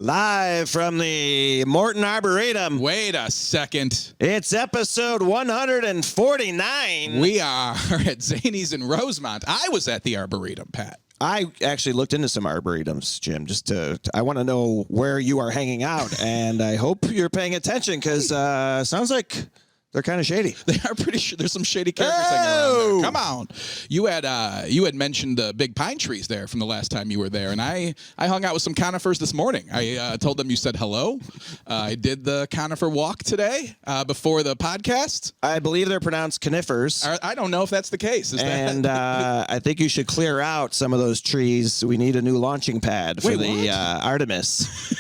Live from the Morton Arboretum. Wait a second. It's episode 149. We are at Zanies in Rosemont. I was at the Arboretum, Pat. I actually looked into some arboretums, Jim, I want to know where you are hanging out, and I hope you're paying attention because sounds like they're kind of shady. They are pretty sure there's some shady characters hanging around there. Come on. You had mentioned the big pine trees there from the last time you were there, and I hung out with some conifers this morning. I told them you said hello. I did the conifer walk today before the podcast. I believe they're pronounced conifers. I don't know if that's the case. I think you should clear out some of those trees. We need a new launching pad for the Artemis.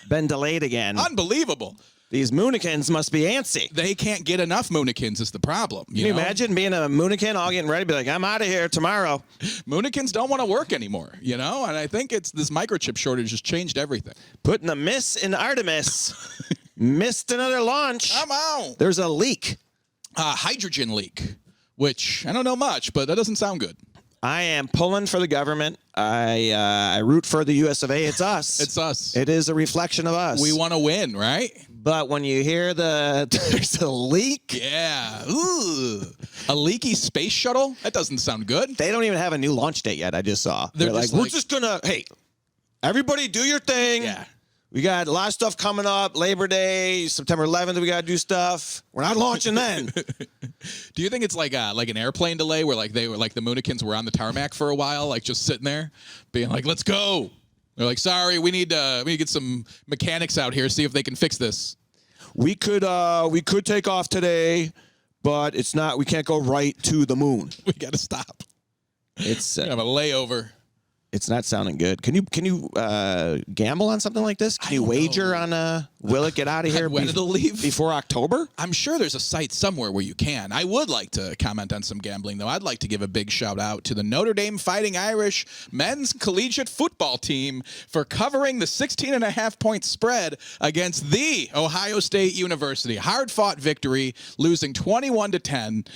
Been delayed again. Unbelievable. These moonikins must be antsy. They can't get enough moonikins is the problem. Can you imagine being a moonikin all getting ready, be like, I'm out of here tomorrow. Moonikins don't want to work anymore, and I think it's this microchip shortage has changed everything. Putting a miss in Artemis. Missed another launch. Come on. There's a leak. Hydrogen leak, which I don't know much, but that doesn't sound good. I am pulling for the government. I root for the US of A. It's us. It's us. It is a reflection of us. We want to win, right? But when you hear there's a leak. Yeah. Ooh. A leaky space shuttle? That doesn't sound good. They don't even have a new launch date yet, I just saw. They're like, we're just going to, hey, everybody do your thing. Yeah. We got a lot of stuff coming up. Labor Day, September 11th, we got to do stuff. We're not launching then. Do you think it's like an airplane delay where the moonikins were on the tarmac for a while, like just sitting there being like, let's go. They're like, sorry, we need to get some mechanics out here, see if they can fix this. We could take off today, but it's not, we can't go right to the moon. We got to stop. It's have a layover. It's not sounding good. Can you gamble on something like this? Can you wager on will it get out of here when it'll leave before October? I'm sure there's a site somewhere where you can. I would like to comment on some gambling, though. I'd like to give a big shout out to the Notre Dame Fighting Irish men's collegiate football team for covering the 16.5-point spread against the Ohio State University. Hard-fought victory, losing 21-10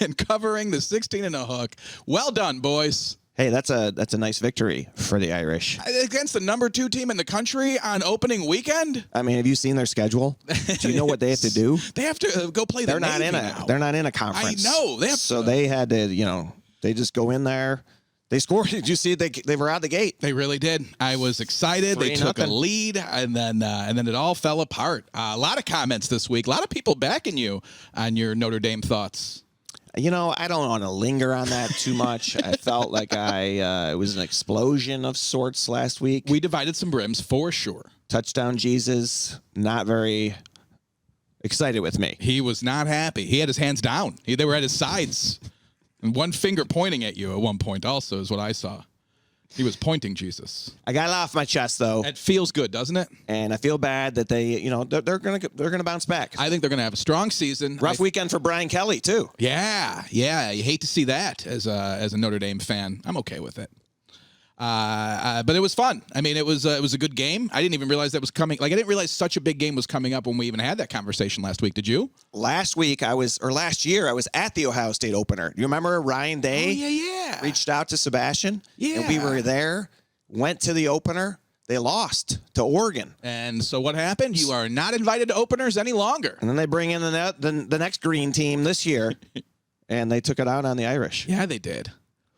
and covering the 16 and a hook. Well done, boys. Hey, that's a nice victory for the Irish. Against the number 2 team in the country on opening weekend? I mean, have you seen their schedule? Do you know what they have to do? They have to go play the Navy now. They're not in a conference. I know. They had to, they just go in there. They scored. Did you see they were out the gate? They really did. I was excited. They took a lead, and then it all fell apart. A lot of comments this week. A lot of people backing you on your Notre Dame thoughts. I don't want to linger on that too much. I felt like it was an explosion of sorts last week. We divided some brims for sure. Touchdown Jesus, not very excited with me. He was not happy. He had his hands down. They were at his sides. And one finger pointing at you at one point also is what I saw. He was pointing Jesus. I got it off my chest though. It feels good, doesn't it? And I feel bad that they, they're gonna bounce back. I think they're gonna have a strong season. Rough weekend for Brian Kelly too. Yeah. You hate to see that as a Notre Dame fan. I'm okay with it. But it was fun. I mean, it was a good game. I didn't even realize that was coming. I didn't realize such a big game was coming up when we even had that conversation last week. Did you? Last year, I was at the Ohio State opener. You remember Ryan Day? Oh, yeah. Reached out to Sebastian. Yeah. And we were there, went to the opener. They lost to Oregon. And so what happened? You are not invited to openers any longer. And then they bring in the next green team this year, and they took it out on the Irish. Yeah, they did.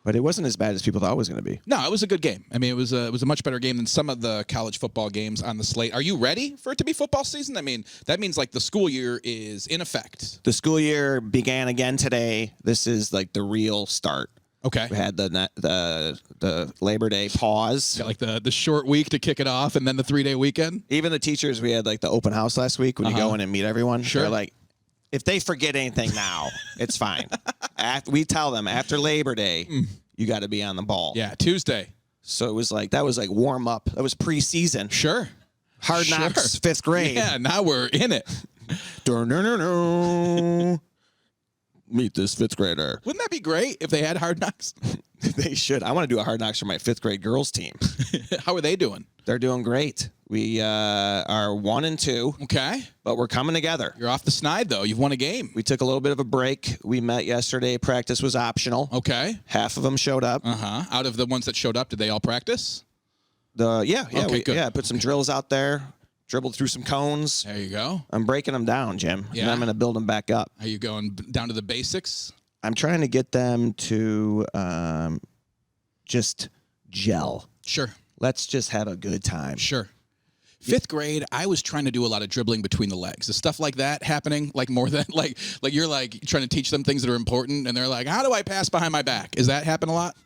But it wasn't as bad as people thought it was going to be. No, it was a good game. I mean, it was a much better game than some of the college football games on the slate. Are you ready for it to be football season? I mean, that means the school year is in effect. The school year began again today. This is the real start. Okay. We had the Labor Day pause. Got the short week to kick it off, and then the 3-day weekend. Even the teachers, we had the open house last week when you go in and meet everyone. Sure. They're like, if they forget anything now, it's fine. We tell them after Labor Day, you got to be on the ball. Yeah, Tuesday. So it was that was warm up. That was preseason. Sure. Hard Knocks, 5th grade. Yeah, now we're in it. Meet this 5th grader. Wouldn't that be great if they had Hard Knocks? They should. I want to do a Hard Knocks for my 5th grade girls team. How are they doing? They're doing great. We are 1-2. Okay. But we're coming together. You're off the snide, though. You've won a game. We took a little bit of a break. We met yesterday. Practice was optional. Okay. Half of them showed up. Out of the ones that showed up, did they all practice? Okay, good. I put some drills out there, dribbled through some cones. There you go. I'm breaking them down, Jim. Yeah. And I'm going to build them back up. Are you going down to the basics? I'm trying to get them to just gel. Sure. Let's just have a good time. Sure. Fifth grade, I was trying to do a lot of dribbling between the legs. The stuff like that happening, like more than like you're like trying to teach them things that are important, and they're like, "How do I pass behind my back?" Is that happen a lot?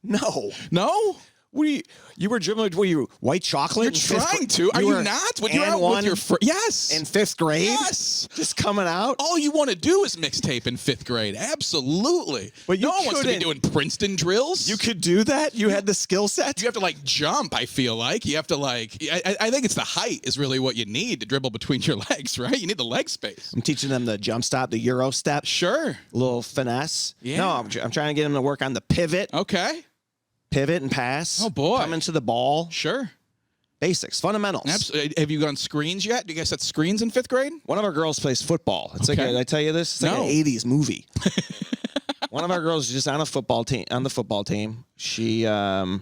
No. No. You were dribbling? Were you white chocolate? You're trying to. Are you not? When you're out with your yes. In fifth grade? Yes. Just coming out? All you want to do is mixtape in fifth grade. Absolutely. But no one wants to be doing Princeton drills. You could do that? You had the skill set? You have to like jump, I feel like. You have to like I think it's the height is really what you need to dribble between your legs, right? You need the leg space. I'm teaching them the jump stop, the Euro step. Sure. A little finesse. Yeah. No, I'm trying to get them to work on the pivot. Okay. Pivot and pass. Oh, boy. Come into the ball. Sure. Basics, fundamentals. Absolutely. Have you gone screens yet? Do you guys set screens in fifth grade? One of our girls plays football. It's Okay. like, did I tell you this? It's like No. an 80s movie. One of our girls is just on the football team. She, I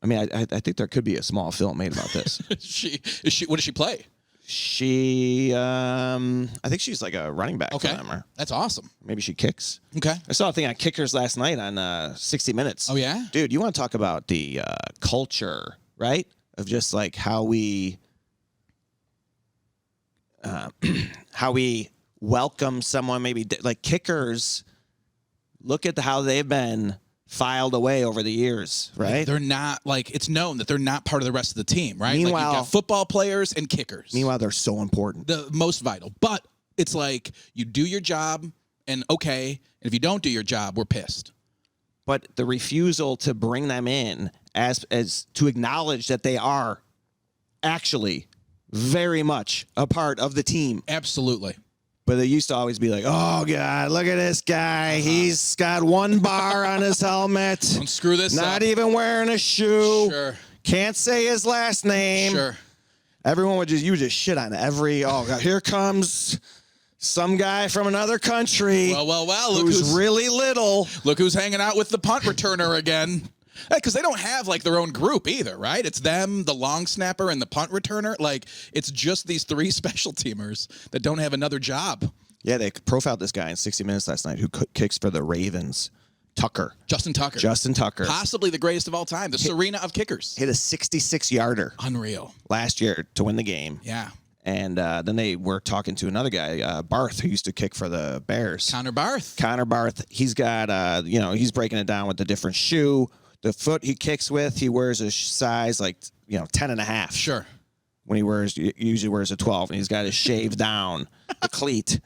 think there could be a small film made about this. What does she play? She, I think she's like a running back for Okay. them. Or That's awesome. maybe she kicks. Okay. I saw a thing on kickers last night on 60 Minutes. Oh, yeah? Dude, you want to talk about the culture, right? Of just like how we welcome someone, maybe like kickers. Look at how they've been filed away over the years, right? They're not like it's known that they're not part of the rest of the team, right? Meanwhile, like you've got football players and kickers. Meanwhile, they're so important. The most vital. But it's like you do your job and okay, and if you don't do your job, we're pissed. But the refusal to bring them in as to acknowledge that they are actually very much a part of the team. Absolutely. But they used to always be like, oh, God, look at this guy. He's got one bar on his helmet. Don't screw this up. Not even wearing a shoe. Sure. Can't say his last name. Sure. Everyone would just shit on every, oh, God, here comes some guy from another country. Well. Look who's really little. Look who's hanging out with the punt returner again. Because they don't have like their own group either, right? It's them, the long snapper, and the punt returner. Like it's just these three special teamers that don't have another job. Yeah, they profiled this guy in 60 Minutes last night who kicks for the Ravens. Justin Tucker. Possibly the greatest of all time. The Serena of kickers. Hit a 66-yarder. Unreal. Last year to win the game. Yeah. And then they were talking to another guy, Barth, who used to kick for the Bears. Connor Barth. He's got, he's breaking it down with the different shoe. The foot he kicks with, he wears a size 10 and a half. Sure. When he usually wears a 12, and he's got his shaved down, the cleat.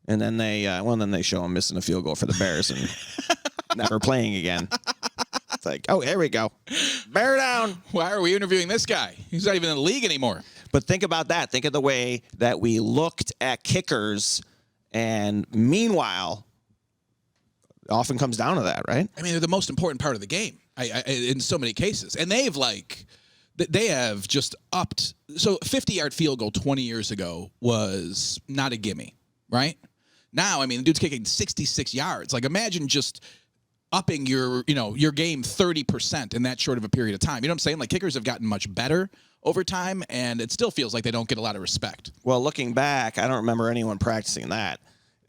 And then they show him missing a field goal for the Bears and never playing again. It's like, oh, here we go. Bear down. Why are we interviewing this guy? He's not even in the league anymore. But think about that. Think of the way that we looked at kickers, and meanwhile, it often comes down to that, right? I mean, they're the most important part of the game in so many cases. And they have just upped. So 50-yard field goal 20 years ago was not a gimme, right? Now, I mean, the dude's kicking 66 yards. Like, imagine just upping your game 30% in that short of a period of time. You know what I'm saying? Like, kickers have gotten much better over time, and it still feels like they don't get a lot of respect. Well, looking back, I don't remember anyone practicing that.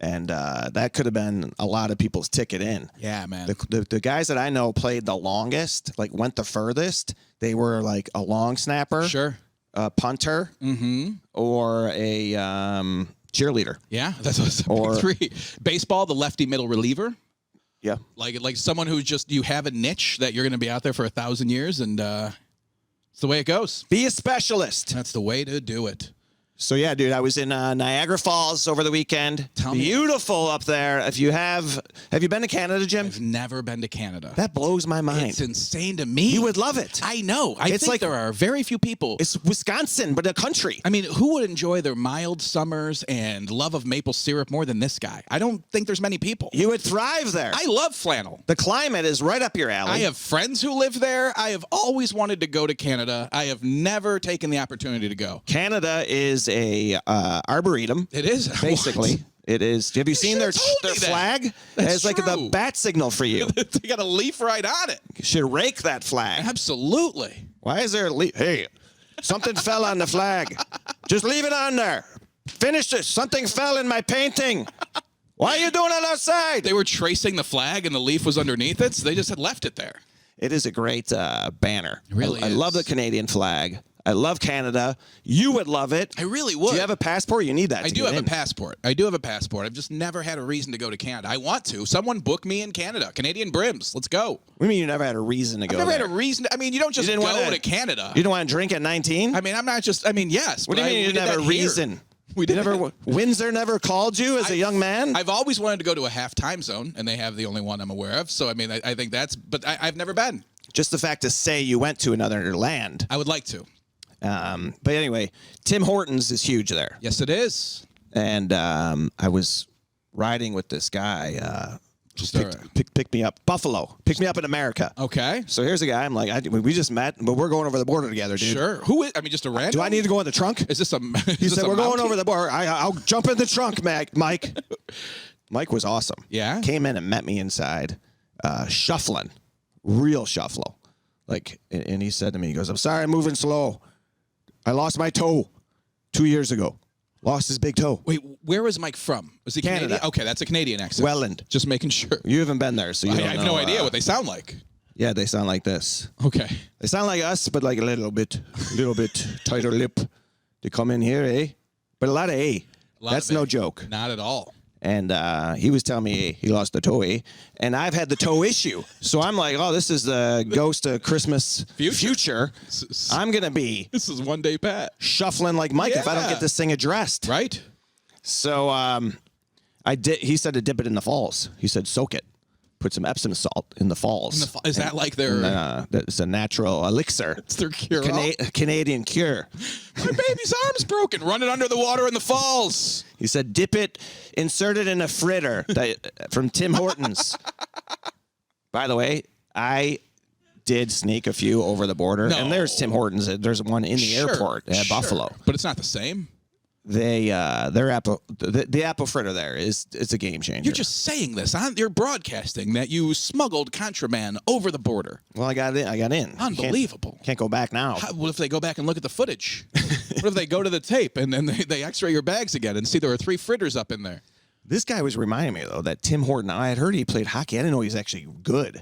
And that could have been a lot of people's ticket in. Yeah, man. The guys that I know played the longest, like went the furthest, they were like a long snapper, Sure, a punter, or a cheerleader. Yeah, that's what's big three. Baseball, the lefty middle reliever. Yeah. Like someone who's just, you have a niche that you're going to be out there for 1,000 years, and it's the way it goes. Be a specialist. That's the way to do it. So, yeah, dude, I was in Niagara Falls over the weekend. Tell me. Beautiful up there. Have you been to Canada, Jim? I've never been to Canada. That blows my mind. It's insane to me. You would love it. I know. I think there are very few people. It's Wisconsin, but a country. I mean, who would enjoy their mild summers and love of maple syrup more than this guy? I don't think there's many people. You would thrive there. I love flannel. The climate is right up your alley. I have friends who live there. I have always wanted to go to Canada. I have never taken the opportunity to go. Canada is a arboretum. It is. Basically. It is. Have you seen their told me that. flag? That's It's like the true. bat signal for you. They got a leaf right on it. You should rake that flag. Absolutely. Why is there a leaf? Hey, something fell on the flag. Just leave it on there. Finish this. Something fell in my painting. Why are you doing it outside? They were tracing the flag and the leaf was underneath it, so they just had left it there. It is a great banner. It really I is. love the Canadian flag. I love Canada. You would love it. I really would. Do you have a passport? You need that. I do have a passport. I do have a passport. I've just never had a reason to go to Canada. I want to. Someone book me in Canada. Canadian Brims. Let's go. What do you mean you never had a reason to go I've never there? had a reason. I mean, you don't just go to Canada. You don't want to drink at 19? I mean, I'm not just. I mean, yes. What do you mean you didn't have a reason? We did never. Windsor never called you as a young man? I've always wanted to go to a half time zone, and they have the only one I'm aware of. So, I mean, I think that's. But I've never been. Just the fact to say you went to another land. I would like to. But anyway, Tim Hortons is huge there. Yes, it is. And I was riding with this guy. Just pick me up. Buffalo. Pick me up in America. Okay. So here's a guy. I'm like, we just met, but we're going over the border together, dude. Sure. Who is? I mean, just a random. Do I need to go in the trunk? Is this a? He said, we're going over the border. I'll jump in the trunk, Mike. Mike was awesome. Yeah? Came in and met me inside, shuffling. Real shuffle. And he said to me, he goes, I'm sorry, I'm moving slow. I lost my toe 2 years ago. Lost his big toe. Wait, where was Mike from? Was he Canada. Canadian? Okay, that's a Canadian accent. Welland. Just making sure. You haven't been there, so you don't I have know, no idea what they sound like. Yeah, they sound like this. Okay. They sound like us, but like a little bit tighter lip. They come in here, eh? But a lot of eh. That's no joke. Not at all. And he was telling me he lost the toe, and I've had the toe issue. So I'm like, oh, this is the ghost of Christmas future. I'm going to be This is one day Pat. shuffling like Mike if I don't get this thing addressed. Right? So I did. He said to dip it in the falls. He said soak it. Put some Epsom salt in the falls. Is that like their... It's a natural elixir. It's their cure. Canadian cure. My baby's arm's broken. Run it under the water in the falls. He said, dip it, insert it in a fritter from Tim Hortons. By the way, I did sneak a few over the border. No. And there's Tim Hortons. There's one in the airport at Buffalo. But it's not the same. Their apple, the apple fritter there it's a game changer. You're just saying this. You're broadcasting that you smuggled contraband over the border. Well, I got in. Unbelievable. Can't go back now. What if they go back and look at the footage? What if they go to the tape and then they x-ray your bags again and see there were 3 fritters up in there? This guy was reminding me, though, that Tim Horton, I had heard he played hockey. I didn't know he was actually good.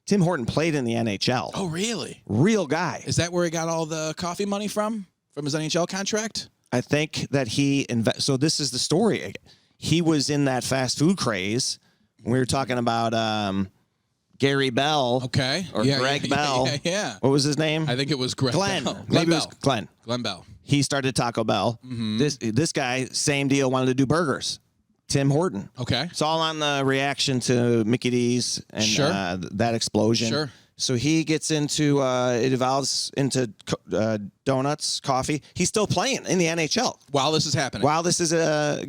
Tim Horton played in the NHL. Oh, really? Real guy. Is that where he got all the coffee money from his NHL contract? I think that so this is the story. He was in that fast food craze. We were talking about Gary Bell. Okay. Or Greg Bell. Yeah. What was his name? I think it was Glenn. Bell. Maybe it was Glenn. Glenn Bell. He started Taco Bell. Mm-hmm. This guy, same deal, wanted to do burgers. Tim Horton. Okay. It's all on the reaction to Mickey D's and that explosion. Sure. So he gets into, it evolves into donuts, coffee. He's still playing in the NHL. While this is happening. While this is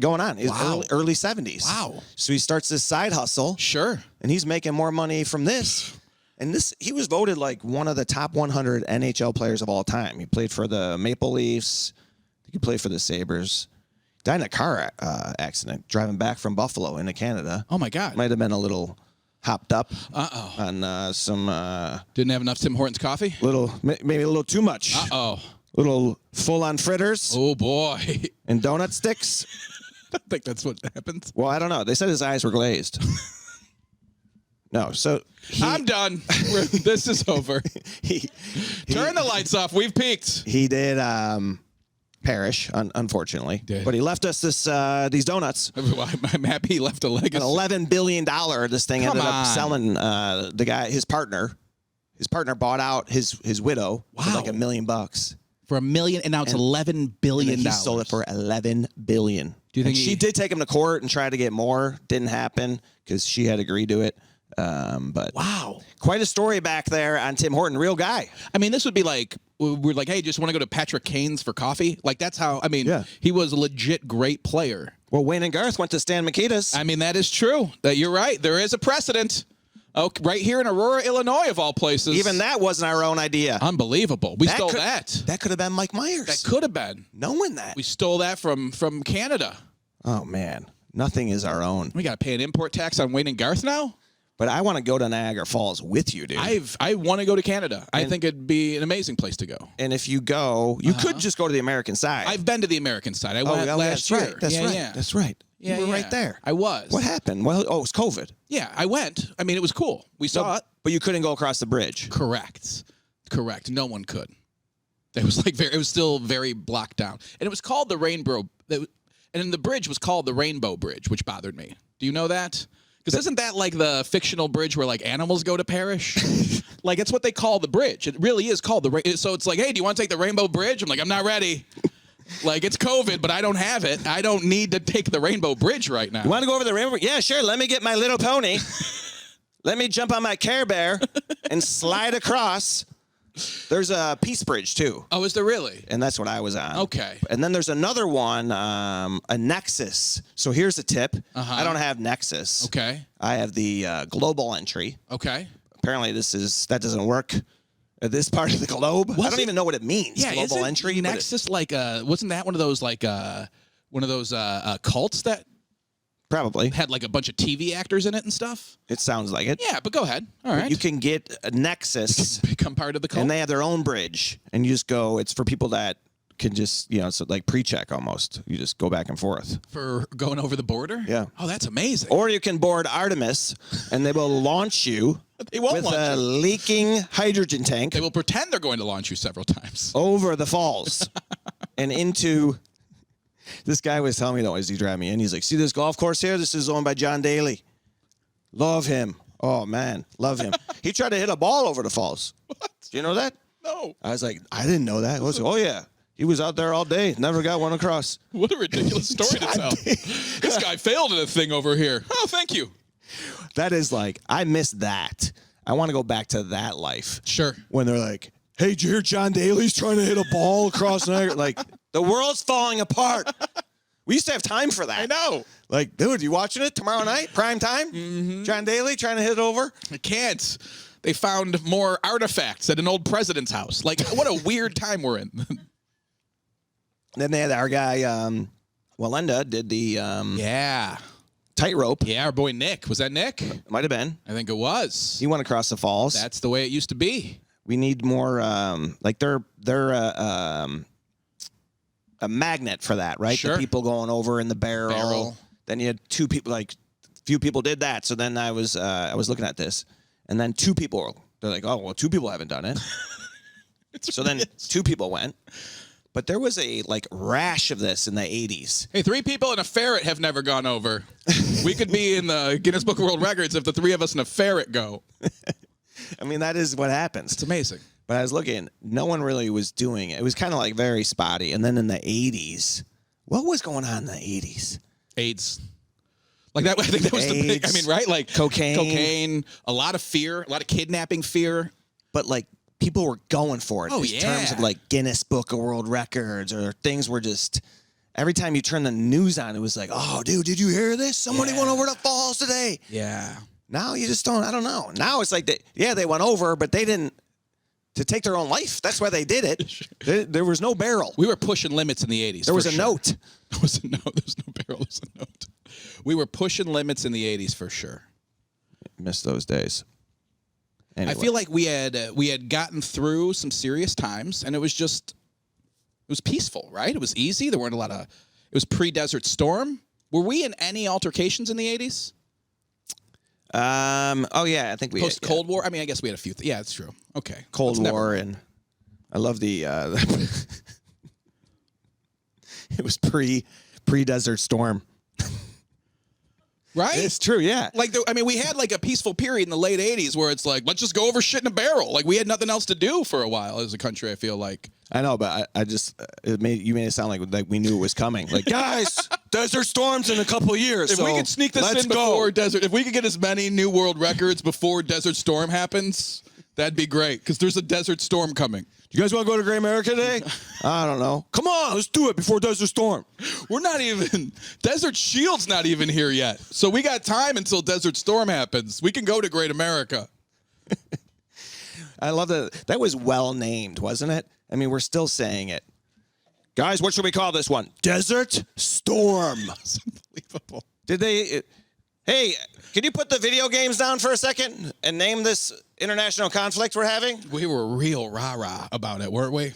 going on. It's Wow. early 70s. Wow. So he starts this side hustle. Sure. And he's making more money from this. And he was voted like one of the top 100 NHL players of all time. He played for the Maple Leafs. He played for the Sabres. Died in a car accident driving back from Buffalo into Canada. Oh, my God. Might have been a little hopped up on some didn't have enough Tim Hortons coffee. Maybe a little too much. Little full on fritters. Oh boy. And donut sticks. I think that's what happened. Well, I don't know. They said his eyes were glazed. No, so I'm done. This is over. Turn the lights off. We've peaked. He did perish, unfortunately. But he left us these donuts. I'm happy he left a legacy. An $11 billion. This thing ended up selling the guy, his partner. His partner bought out his widow for like $1 million. For $1 million, and now it's $11 billion. He sold it for $11 billion. Do you think she did take him to court and try to get more? Didn't happen because she had agreed to it. But wow, quite a story back there on Tim Horton. Real guy. I mean, this would be like we're like, hey, just want to go to Patrick Kane's for coffee? Like that's how. I mean, he was a legit great player. Well, Wayne and Garth went to Stan Mikita's. I mean, that is true. That you're right. There is a precedent. Oh, right here in Aurora, Illinois, of all places. Even that wasn't our own idea. Unbelievable. We stole that. That could have been Mike Myers. That could have been. Knowing that. We stole that from Canada. Oh, man. Nothing is our own. We got to pay an import tax on Wayne and Garth now? But I want to go to Niagara Falls with you, dude. I want to go to Canada. I think it'd be an amazing place to go. And if you go, you could just go to the American side. I've been to the American side. I went last year. Right. That's right. Yeah. That's right. Yeah, you were right there. I was. What happened? Well, it was COVID. Yeah, I went. I mean, it was cool. We saw it. But you couldn't go across the bridge. Correct. No one could. It was it was still very blocked down. And it was called the Rainbow. And then the bridge was called the Rainbow Bridge, which bothered me. Do you know that? Because isn't that like the fictional bridge where like animals go to perish? Like it's what they call the bridge. It really is called so it's like, hey, do you want to take the Rainbow Bridge? I'm like, I'm not ready. Like it's COVID, but I don't have it. I don't need to take the Rainbow Bridge right now. You want to go over the Rainbow? Yeah, sure. Let me get my little pony. Let me jump on my Care Bear and slide across. There's a Peace Bridge too. Oh, is there really? And that's what I was on. Okay. And then there's another one, a Nexus. So here's the tip. I don't have Nexus. Okay. I have the global entry. Okay. Apparently that doesn't work at this part of the globe. I don't even know what it means. Yeah, global entry. Nexus wasn't that one of those cults that probably had like a bunch of TV actors in it and stuff? It sounds like it. Yeah, but go ahead. All right. You can get a Nexus. Become part of the cult. And they have their own bridge. And you just go, it's for people that can just, it's like pre-check almost. You just go back and forth. For going over the border? Yeah. Oh, that's amazing. Or you can board Artemis, and they will launch you with a leaking hydrogen tank. They will pretend they're going to launch you several times. Over the falls and into... This guy was telling me, though, as he drove me in, he's like, see this golf course here? This is owned by John Daly. Love him. Oh, man. Love him. He tried to hit a ball over the falls. What? Do you know that? No. I was like, I didn't know that. Oh, yeah. He was out there all day. Never got one across. What a ridiculous story to tell. This guy failed at a thing over here. Oh, thank you. That is like, I miss that. I want to go back to that life. Sure. When they're like, hey, did you hear John Daly's trying to hit a ball across Niagara? Like, the world's falling apart. We used to have time for that. I know. Like, dude, you watching it tomorrow night? Prime time? Mm-hmm. John Daly trying to hit it over? I can't. They found more artifacts at an old president's house. Like, what a weird time we're in. Then they had our guy, Walenda, did the tightrope. Yeah, our boy Nick. Was that Nick? Might have been. I think it was. He went across the falls. That's the way it used to be. We need more, like they're a magnet for that, right? Sure. The people going over in the barrel. Then you had two people, like few people did that. So then I was looking at this, and then two people, they're like, oh, well, two people haven't done it. So then two people went. But there was a like rash of this in the 80s. Hey, 3 people and a ferret have never gone over. We could be in the Guinness Book of World Records if the 3 of us and a ferret go. I mean, that is what happens. It's amazing. But I was looking, no one really was doing it. It was kind of like very spotty. And then in the 80s, what was going on in the 80s? AIDS. Like that, I think that was the big, I mean, right? Like cocaine, a lot of fear, a lot of kidnapping fear. But like people were going for it in terms of like Guinness Book of World Records, or things were just, every time you turn the news on, it was like, oh, dude, did you hear this? Somebody went over the falls today. Yeah. Now you just don't, I don't know. Now it's like, they went over, but they didn't, to take their own life. That's why they did it. There was no barrel. We were pushing limits in the 80s. There was a note. There was a note. There was no barrel. There was a note. We were pushing limits in the 80s for sure. Miss those days. Anyway. I feel like we had gotten through some serious times, and it was peaceful, right? It was easy. There weren't a lot of, it was pre-Desert Storm. Were we in any altercations in the 80s? Oh yeah, I think we post Cold War. I mean, I guess we had a few. Yeah, it's true. Okay, Cold War, and I love the. It was pre-Desert Storm. Right? It's true, yeah. Like, I mean, we had like a peaceful period in the late 80s where it's like, let's just go over shit in a barrel. Like, we had nothing else to do for a while as a country, I feel like. I know, but I just, you made it sound like we knew it was coming. Like, guys, Desert Storm's in a couple of years. If we could sneak this in before Desert, if we could get as many new world records before Desert Storm happens, that'd be great, because there's a Desert Storm coming. You guys want to go to Great America today? I don't know. Come on, let's do it before Desert Storm. We're not even, Desert Shield's not even here yet. So we got time until Desert Storm happens. We can go to Great America. I love that. That was well named, wasn't it? I mean, we're still saying it. Guys, what should we call this one? Desert Storm. It's unbelievable. Did they? Hey, can you put the video games down for a second and name this international conflict we're having? We were real rah-rah about it, weren't we?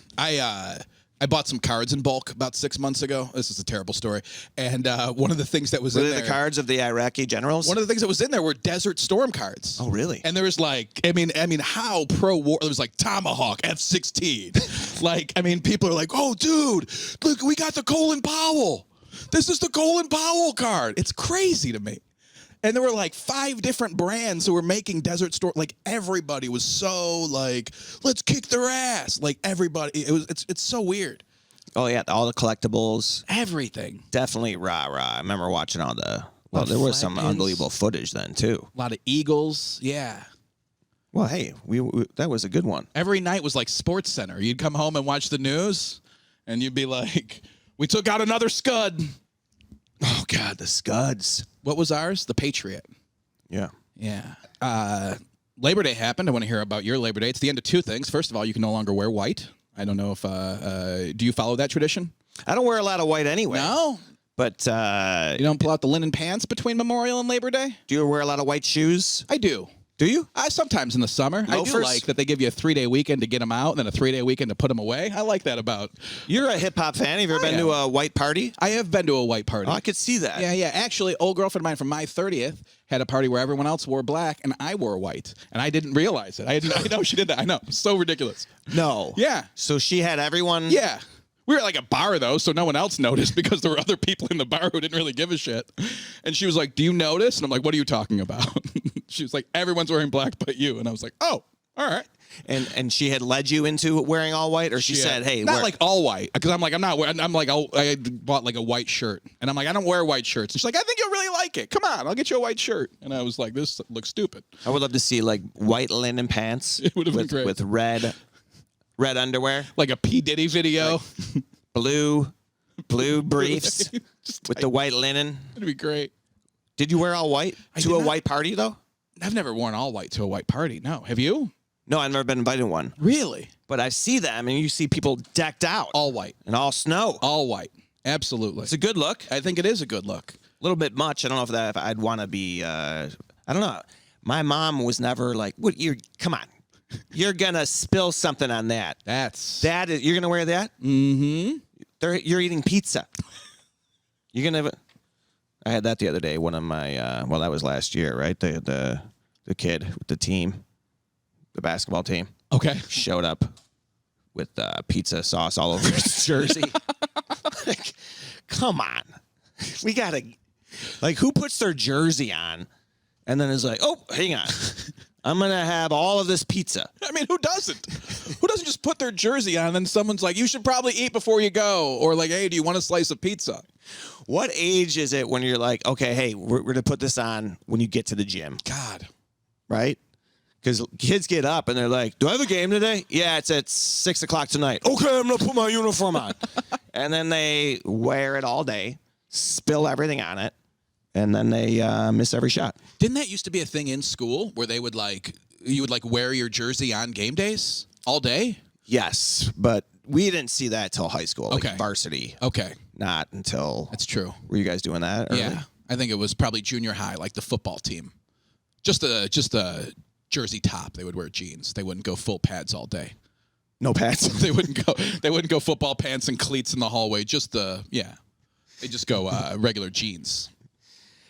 I bought some cards in bulk about 6 months ago. This is a terrible story. And one of the things that was Were in they there... the cards of the Iraqi generals? One of the things that was in there were Desert Storm cards. Oh, really? And there was like, I mean, how pro-war... There was like Tomahawk, F-16. Like, I mean, people are like, oh, dude, look, we got the Colin Powell. This is the Colin Powell card. It's crazy to me. And there were like 5 different brands who were making Desert Storm. Like everybody was so like, let's kick their ass. Like everybody, it's so weird. Oh yeah, all the collectibles, everything. Definitely rah. I remember watching all the. Well, there was some unbelievable footage then too. A lot of eagles, yeah. Well, hey, we that was a good one. Every night was like Sports Center. You'd come home and watch the news, and you'd be like, we took out another Scud. Oh God, the Scuds. What was ours? The Patriot. Yeah. Labor Day happened. I want to hear about your Labor Day. It's the end of 2 things. First of all, you can no longer wear white. I don't know if do you follow that tradition? I don't wear a lot of white anyway. No. But you don't pull out the linen pants between Memorial and Labor Day? Do you wear a lot of white shoes? I do. Do you? Sometimes in the summer. Loafers? I do like that they give you a 3-day weekend to get them out and then a 3-day weekend to put them away. I like that about. You're a hip hop fan. Have you ever been to a white party? I have been to a white party. Oh, I could see that. Yeah. Actually, old girlfriend of mine from my 30th had a party where everyone else wore black and I wore white. And I didn't realize it. I know she did that. I know. So ridiculous. No. Yeah. So she had everyone. Yeah. We were at like a bar, though, so no one else noticed because there were other people in the bar who didn't really give a shit. And she was like, do you notice? And I'm like, what are you talking about? She was like, everyone's wearing black but you. And I was like, oh, all right. And she had led you into wearing all white, or she said, hey, not like all white, because I'm like, I'm not wearing, I'm like, I bought like a white shirt. And I'm like, I don't wear white shirts. And she's like, I think you'll really like it. Come on, I'll get you a white shirt. And I was like, this looks stupid. I would love to see like white linen pants. It would have been great. With red underwear. Like a P. Diddy video. Like blue briefs with the white linen. It'd be great. Did you wear all white to a white party, though? I've never worn all white to a white party. No. Have you? No, I've never been invited to one. Really? But I see them, and you see people decked out. All white. And all snow. All white. Absolutely. It's a good look. I think it is a good look. A little bit much. I don't know if I'd want to be, I don't know. My mom was never like, come on. You're going to spill something on that. You're going to wear that? Mm-hmm. You're eating pizza. You're going to, I had that the other day. One of my, that was last year, right? The kid with the team, the basketball team. Okay. Showed up with pizza sauce all over his jersey. Like, come on. We got to, like, who puts their jersey on and then is like, oh, hang on. I'm going to have all of this pizza. I mean, who doesn't? Who doesn't just put their jersey on and then someone's like, you should probably eat before you go? Or like, hey, do you want a slice of pizza? What age is it when you're like, okay, hey, we're going to put this on when you get to the gym? God. Right? Because kids get up and they're like, do I have a game today? Yeah, it's at 6 o'clock tonight. Okay, I'm going to put my uniform on. And then they wear it all day, spill everything on it, and then they miss every shot. Didn't that used to be a thing in school where you would wear your jersey on game days all day? Yes, but we didn't see that till high school, like okay. Varsity. Okay. Not until... That's true. Were you guys doing that early? Yeah. I think it was probably junior high, like the football team. Just a jersey top. They would wear jeans. They wouldn't go full pads all day. No pads? They wouldn't go football pants and cleats in the hallway. They just go regular jeans.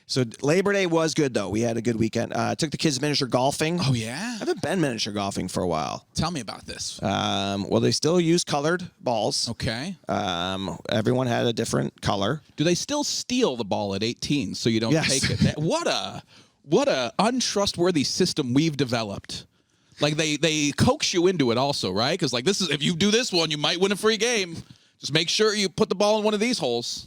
So Labor Day was good, though. We had a good weekend. Took the kids miniature golfing. Oh, yeah? I haven't been miniature golfing for a while. Tell me about this. Well, they still use colored balls. Okay. Everyone had a different color. Do they still steal the ball at 18 so you don't Yes. take it? What a untrustworthy system we've developed. Like they coax you into it also, right? Because like this is, if you do this one, you might win a free game. Just make sure you put the ball in one of these holes.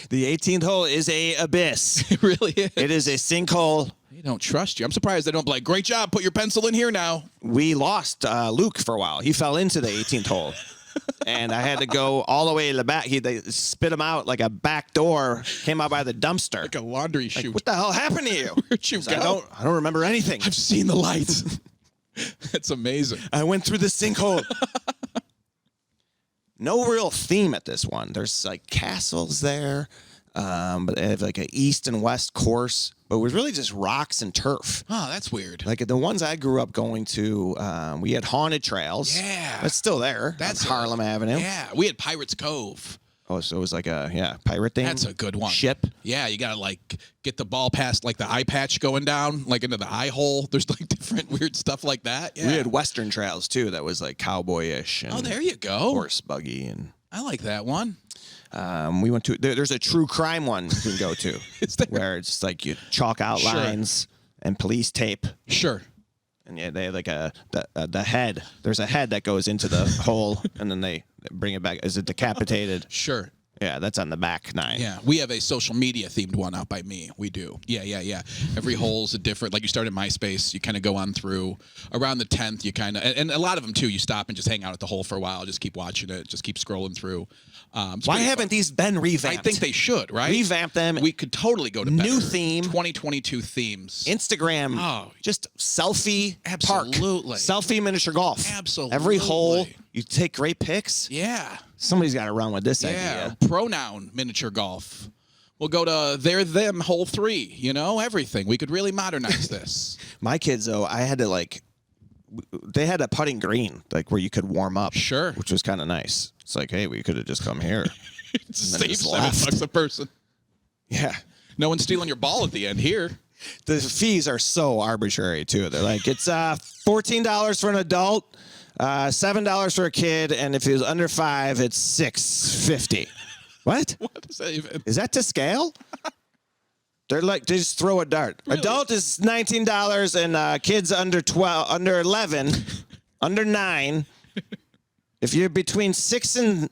The 18th hole is a abyss. It really is. It is a sinkhole. They don't trust you. I'm surprised they don't be like, great job, put your pencil in here now. We lost Luke for a while. He fell into the 18th hole. And I had to go all the way to the back. They spit him out like a back door, came out by the dumpster. Like a laundry chute. What the hell happened to you? Where'd you go? I don't remember anything. I've seen the lights. That's amazing. I went through the sinkhole. No real theme at this one. There's like castles there. But they have like an east and west course, but it was really just rocks and turf. Oh, that's weird. Like the ones I grew up going to, we had haunted trails. Yeah. That's still there. That's on Harlem Avenue. Yeah, we had Pirates Cove. Oh, so it was like a pirate thing. That's a good one. Ship. Yeah, you gotta like get the ball past like the eye patch going down, like into the eye hole. There's like different weird stuff like that. Yeah. We had western trails too. That was like cowboyish. And oh, there you go. horse buggy and. I like that one. We went to there's a true crime one you can go to. Is there? Where it's like you chalk out Sure. lines and police tape. Sure. And yeah, they have like the head. There's a head that goes into the hole, and then they bring it back. Is it decapitated? Sure. Yeah, that's on the back 9. Yeah, we have a social media themed one out by me. We do. Yeah. Every hole's a different. Like you start at MySpace, you kind of go on through. Around the 10th, you kind of, and a lot of them too. You stop and just hang out at the hole for a while. Just keep watching it. Just keep scrolling through. Why haven't these been revamped? I think they should. Right? Revamp them. We could totally go to New better. theme. 2022 themes. Instagram. Oh. Just selfie Absolutely. park. Selfie miniature golf. Absolutely. Every hole, you take great pics. Yeah. Somebody's got to run with this Yeah. idea. Pronoun miniature golf. We'll go to their, them, hole 3. You know, everything. We could really modernize this. My kids, though, I had to they had a putting green, like where you could warm up. Sure. Which was kind of nice. It's like, hey, we could have just come here. Save just $7 a person. Yeah. No one's stealing your ball at the end here. The fees are so arbitrary, too. They're like, it's $14 for an adult, $7 for a kid, and if he was under 5, it's $6.50. What? What is that even? Is that to scale? They're like, they just throw a dart. Really? Adult is $19, and kids under 12, under 11, under 9. If you're between 6 and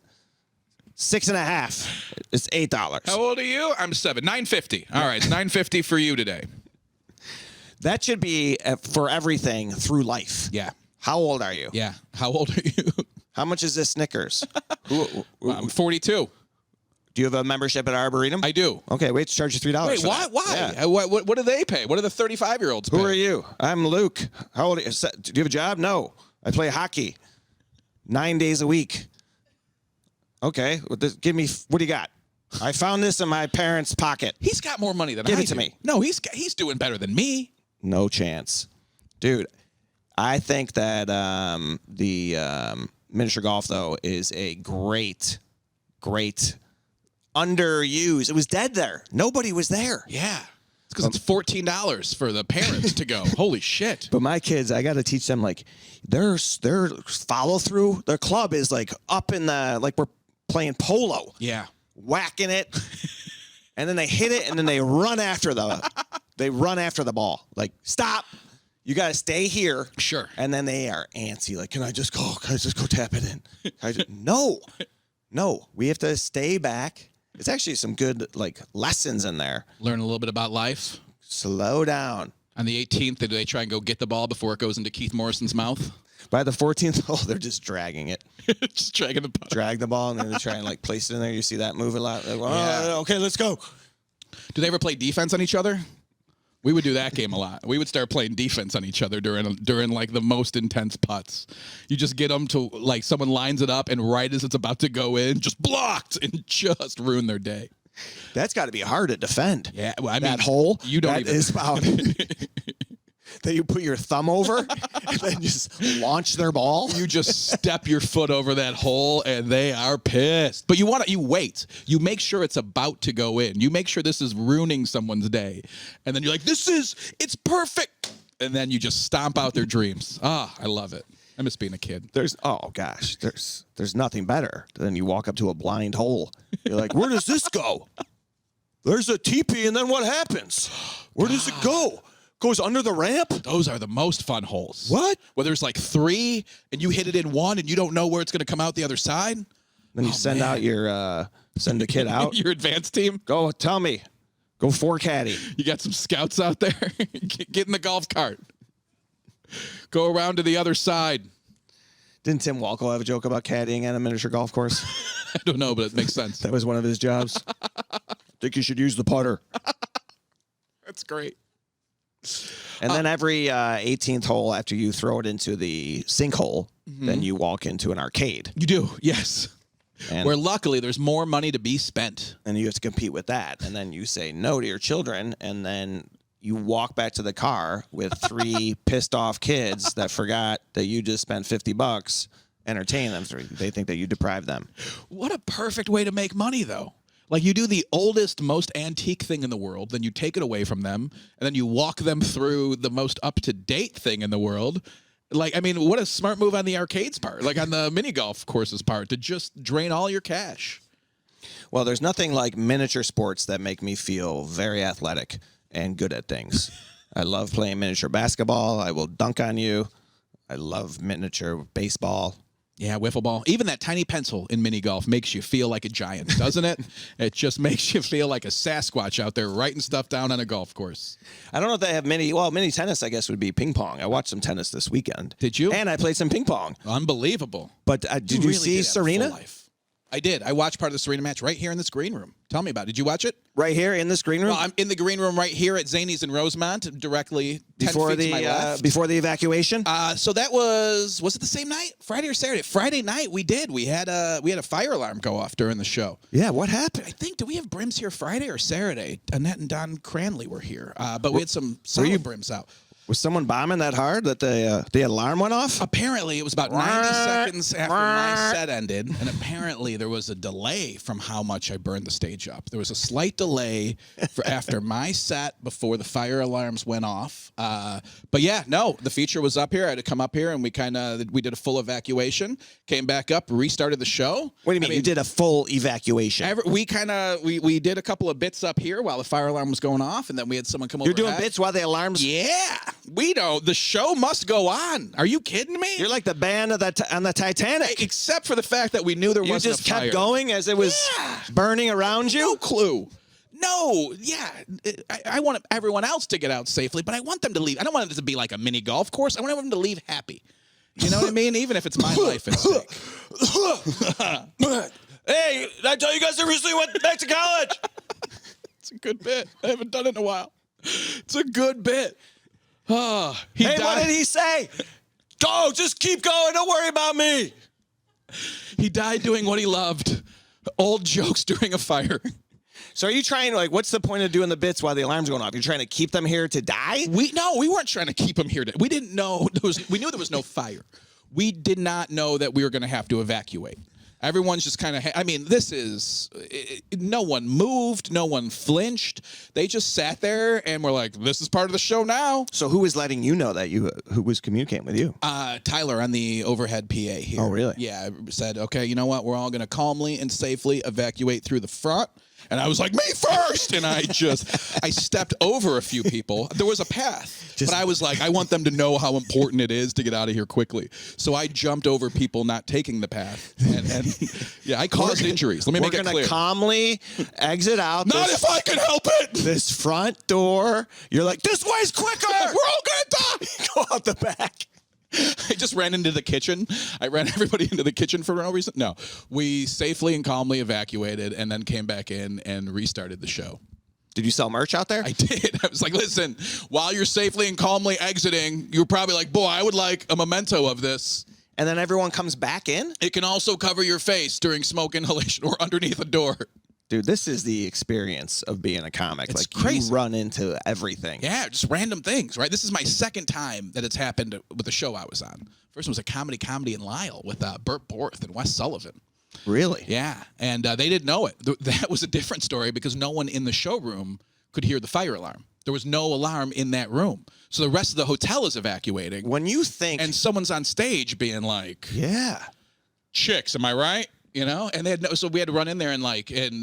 6.5, it's $8. How old are you? I'm 7. $9.50. All right, it's $9.50 for you today. That should be for everything through life. Yeah. How old are you? Yeah. How old are you? How much is this Snickers? I'm 42. Do you have a membership at Arboretum? I do. Okay, wait to charge you $3. Wait, for why? that. Why? Yeah. What do they pay? What do the 35-year-olds pay? Who are you? I'm Luke. How old are you? Do you have a job? No. I play hockey 9 days a week. Okay, give me, what do you got? I found this in my parents' pocket. He's got more money than I do. Give it to me. No, he's doing better than me. No chance. Dude, I think that the miniature golf, though, is a great underused. It was dead there. Nobody was there. Yeah. It's because it's $14 for the parents to go. Holy shit. But my kids, I got to teach them, like, their follow through. Their club is like up in the, like we're playing polo. Yeah. Whacking it. And then they hit it, and then they run after the ball. Like, stop. You got to stay here. Sure. And then they are antsy. Like, can I just go tap it in? No. We have to stay back. It's actually some good, like, lessons in there. Learn a little bit about life. Slow down. On the 18th, do they try and go get the ball before it goes into Keith Morrison's mouth? By the 14th hole, they're just dragging it. Just dragging the ball. Drag the ball, and then they try and, like, place it in there. You see that move a lot. Like, Yeah. Okay, let's go. Do they ever play defense on each other? We would do that game a lot. We would start playing defense on each other during like the most intense putts. You just get them to, like, someone lines it up, and right as it's about to go in, just blocked and just ruin their day. That's got to be hard to defend. Yeah, well, I mean, that hole. You don't that even. is about that you put your thumb over and then just launch their ball. You just step your foot over that hole, and they are pissed. But you wait. You make sure it's about to go in. You make sure this is ruining someone's day, and then you're like, it's perfect, and then you just stomp out their dreams. I love it. I miss being a kid. There's nothing better than you walk up to a blind hole. You're like, where does this go? There's a teepee, and then what happens? Where does it go? Goes under the ramp? Those are the most fun holes. What? Where there's like 3, and you hit it in 1, and you don't know where it's going to come out the other side. Then you send out your send a kid out. Your advanced team. Go, tell me. Go 4 caddy. You got some scouts out there. Get in the golf cart. Go around to the other side. Didn't Tim Walco have a joke about caddying at a miniature golf course? I don't know, but it makes sense. That was one of his jobs. Think you should use the putter. That's great. And then every 18th hole after you throw it into the sinkhole, then you walk into an arcade. You do, yes. And, Where luckily there's more money to be spent. and you have to compete with that. And then you say no to your children, and then you walk back to the car with 3 pissed off kids that forgot that you just spent $50 entertaining them. They think that you deprived them. What a perfect way to make money, though. Like, you do the oldest, most antique thing in the world, then you take it away from them, and then you walk them through the most up-to-date thing in the world. Like, I mean, what a smart move on the arcade's part, like on the mini golf course's part, to just drain all your cash. Well, there's nothing like miniature sports that make me feel very athletic and good at things. I love playing miniature basketball. I will dunk on you. I love miniature baseball. Yeah, wiffle ball. Even that tiny pencil in mini golf makes you feel like a giant, doesn't it? It just makes you feel like a Sasquatch out there writing stuff down on a golf course. I don't know if they have mini tennis, I guess, would be ping pong. I watched some tennis this weekend. Did you? And I played some ping pong. Unbelievable. But did you really see did have a Serena? full life. I did. I watched part of the Serena match right here in this green room. Tell me about it. Did you watch it? Right here in this green room? Well, I'm in the green room right here at Zanies in Rosemont, directly 10 before feet to my left. before the evacuation? So that was it the same night? Friday or Saturday? Friday night we did. We had a fire alarm go off during the show. Yeah, what happened? I think, did we have brims here Friday or Saturday? Annette and Don Cranley were here. But we had some solid brims out. Was someone bombing that hard that the alarm went off? Apparently, it was about 90 seconds after my set ended, and apparently there was a delay from how much I burned the stage up. There was a slight delay for after my set before the fire alarms went off. But yeah, no, the feature was up here. I had to come up here, and we did a full evacuation, came back up, restarted the show. What do you mean? You did a full evacuation? We did a couple of bits up here while the fire alarm was going off, and then we had someone come over. You're doing bits while the alarms? Yeah. We don't. The show must go on. Are you kidding me? You're like the band on the Titanic. Except for the fact that we knew there wasn't a fire. You just kept going as it was burning around you? No clue. No, yeah. I want everyone else to get out safely, but I want them to leave. I don't want it to be like a mini golf course. I want them to leave happy. You know what I mean? Even if it's my life at stake. Hey, I told you guys I recently went back to college. It's a good bit. I haven't done it in a while. It's a good bit. Oh, what did he say? Go, just keep going. Don't worry about me. He died doing what he loved. Old jokes during a fire. So are you trying to, what's the point of doing the bits while the alarm's going off? You're trying to keep them here to die? We weren't trying to keep them here. We didn't know. We knew there was no fire. We did not know that we were going to have to evacuate. Everyone's just kind of, no one moved, no one flinched. They just sat there and were like, this is part of the show now. So who was letting you know that who was communicating with you? Tyler on the overhead PA here. Oh, really? Yeah, said, okay, you know what? We're all going to calmly and safely evacuate through the front. And I was like, me first! And I stepped over a few people. There was a path. But I was like, I want them to know how important it is to get out of here quickly. So I jumped over people not taking the path. And yeah, I caused injuries. Let me make it clear. We're going to calmly exit out. Not if I can help it! This front door. You're like, this way's quicker! We're all going to die! Go out the back. I just ran into the kitchen. I ran everybody into the kitchen for no reason. No, we safely and calmly evacuated and then came back in and restarted the show. Did you sell merch out there? I did. I was like, listen, while you're safely and calmly exiting, you're probably like, boy, I would like a memento of this. And then everyone comes back in? It can also cover your face during smoke inhalation or underneath a door. Dude, this is the experience of being a comic. It's crazy. You run into everything. Yeah, just random things, right? This is my second time that it's happened with the show I was on. First one was a comedy in Lyle with Burt Borth and Wes Sullivan. Really? Yeah, and they didn't know it. That was a different story because no one in the showroom could hear the fire alarm. There was no alarm in that room. So the rest of the hotel is evacuating. When you think... And someone's on stage being like... Yeah. Chicks, am I right? You know, and so we had to run in there and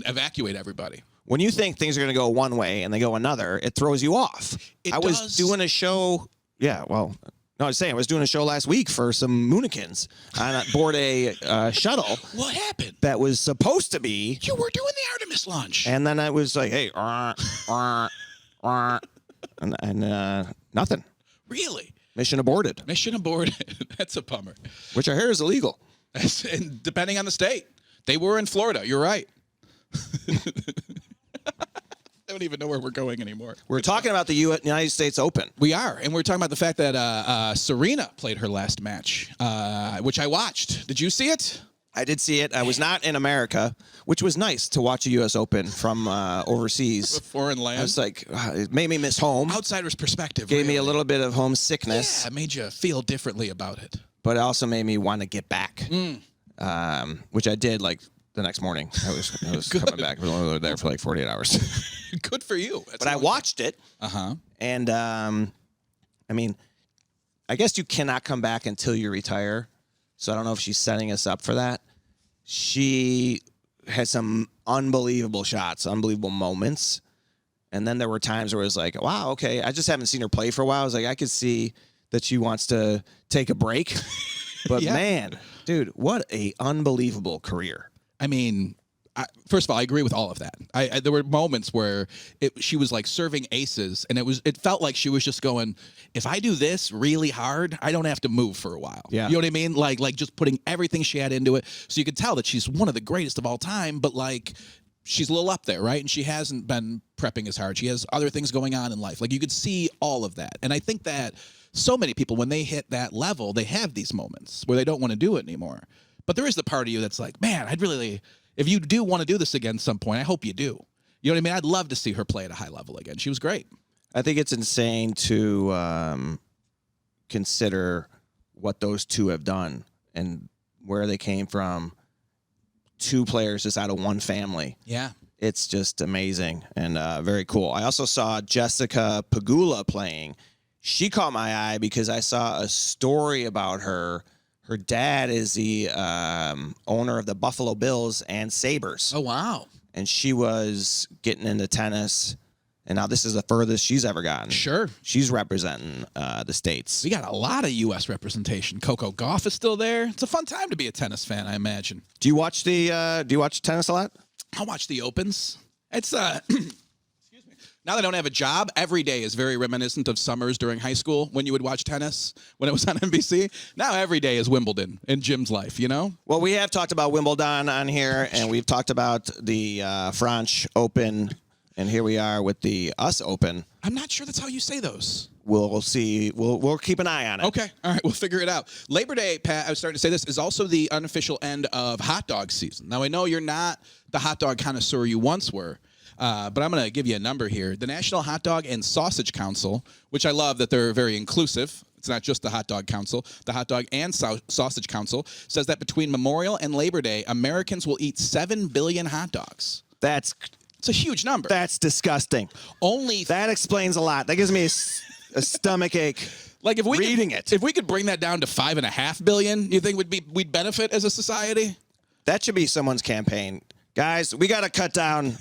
evacuate everybody. When you think things are going to go one way and they go another, it throws you off. I was doing a show. Yeah, well, no, I was saying I was doing a show last week for some Moonikins on board a shuttle. What happened? That was supposed to be. You were doing the Artemis launch. And then I was like, hey, and nothing. Really? Mission aborted. Mission aborted. That's a bummer. Which I hear is illegal. And depending on the state. They were in Florida. You're right. I don't even know where we're going anymore. We're talking about the United States Open. We are. And we're talking about the fact that Serena played her last match, which I watched. Did you see it? I did see it. I was not in America, which was nice to watch a U.S. Open from overseas. A foreign land. I was like, it made me miss home. Outsider's perspective. Gave me a little bit of homesickness. Yeah, it made you feel differently about it. But it also made me want to get back, which I did like the next morning. I was coming back. We were only there for like 48 hours. Good for you. But I watched it. Uh-huh. And, I mean, I guess you cannot come back until you retire. So I don't know if she's setting us up for that. She had some unbelievable shots, unbelievable moments. And then there were times where it was like, wow, okay, I just haven't seen her play for a while. I was like, I could see that she wants to take a break. But man, dude, what a unbelievable career. I mean, first of all, I agree with all of that. There were moments where she was like serving aces, and it felt like she was just going, if I do this really hard, I don't have to move for a while. Yeah. You know what I mean? Like just putting everything she had into it. So you could tell that she's one of the greatest of all time, but like she's a little up there, right? And she hasn't been prepping as hard. She has other things going on in life. Like you could see all of that. And I think that so many people, when they hit that level, they have these moments where they don't want to do it anymore. But there is the part of you that's like, man, I'd really, if you do want to do this again at some point, I hope you do. You know what I mean? I'd love to see her play at a high level again. She was great. I think it's insane to consider what those two have done and where they came from. Two players just out of one family. Yeah. It's just amazing and very cool. I also saw Jessica Pegula playing. She caught my eye because I saw a story about her. Her dad is the owner of the Buffalo Bills and Sabres. Oh, wow. And she was getting into tennis. And now this is the furthest she's ever gotten. Sure. She's representing the States. We got a lot of U.S. representation. Coco Gauff is still there. It's a fun time to be a tennis fan, I imagine. Do you watch tennis a lot? I watch the Opens. It's excuse me. Now that I don't have a job, every day is very reminiscent of summers during high school when you would watch tennis when it was on NBC. Now every day is Wimbledon in Jim's life, you know? Well, we have talked about Wimbledon on here, and we've talked about the French Open, and here we are with the US Open. I'm not sure that's how you say those. We'll see. We'll keep an eye on it. Okay. All right. We'll figure it out. Labor Day, Pat, I was starting to say this, is also the unofficial end of hot dog season. Now, I know you're not the hot dog connoisseur you once were, but I'm going to give you a number here. The National Hot Dog and Sausage Council, which I love that they're very inclusive. It's not just the Hot Dog Council. The Hot Dog and Sausage Council says that between Memorial and Labor Day, Americans will eat 7 billion hot dogs. It's a huge number. That's disgusting. That explains a lot. That gives me a stomach ache. Like if we reading could, it. If we could bring that down to 5.5 billion, you think we'd benefit as a society? That should be someone's campaign. Guys, we got to cut down.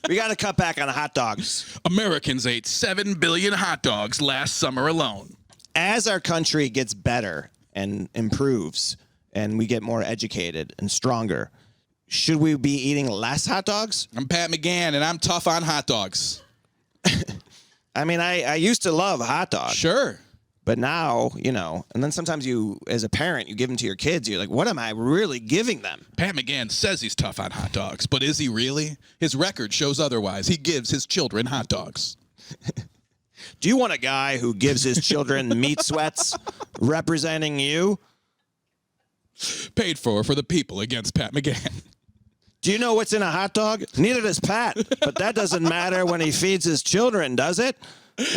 We got to cut back on hot dogs. Americans ate 7 billion hot dogs last summer alone. As our country gets better and improves and we get more educated and stronger, should we be eating less hot dogs? I'm Pat McGann, and I'm tough on hot dogs. I mean, I used to love hot dogs. Sure. But now, and then sometimes you, as a parent, you give them to your kids. You're like, what am I really giving them? Pat McGann says he's tough on hot dogs, but is he really? His record shows otherwise. He gives his children hot dogs. Do you want a guy who gives his children meat sweats representing you? Paid for the people against Pat McGann. Do you know what's in a hot dog? Neither does Pat. But that doesn't matter when he feeds his children, does it?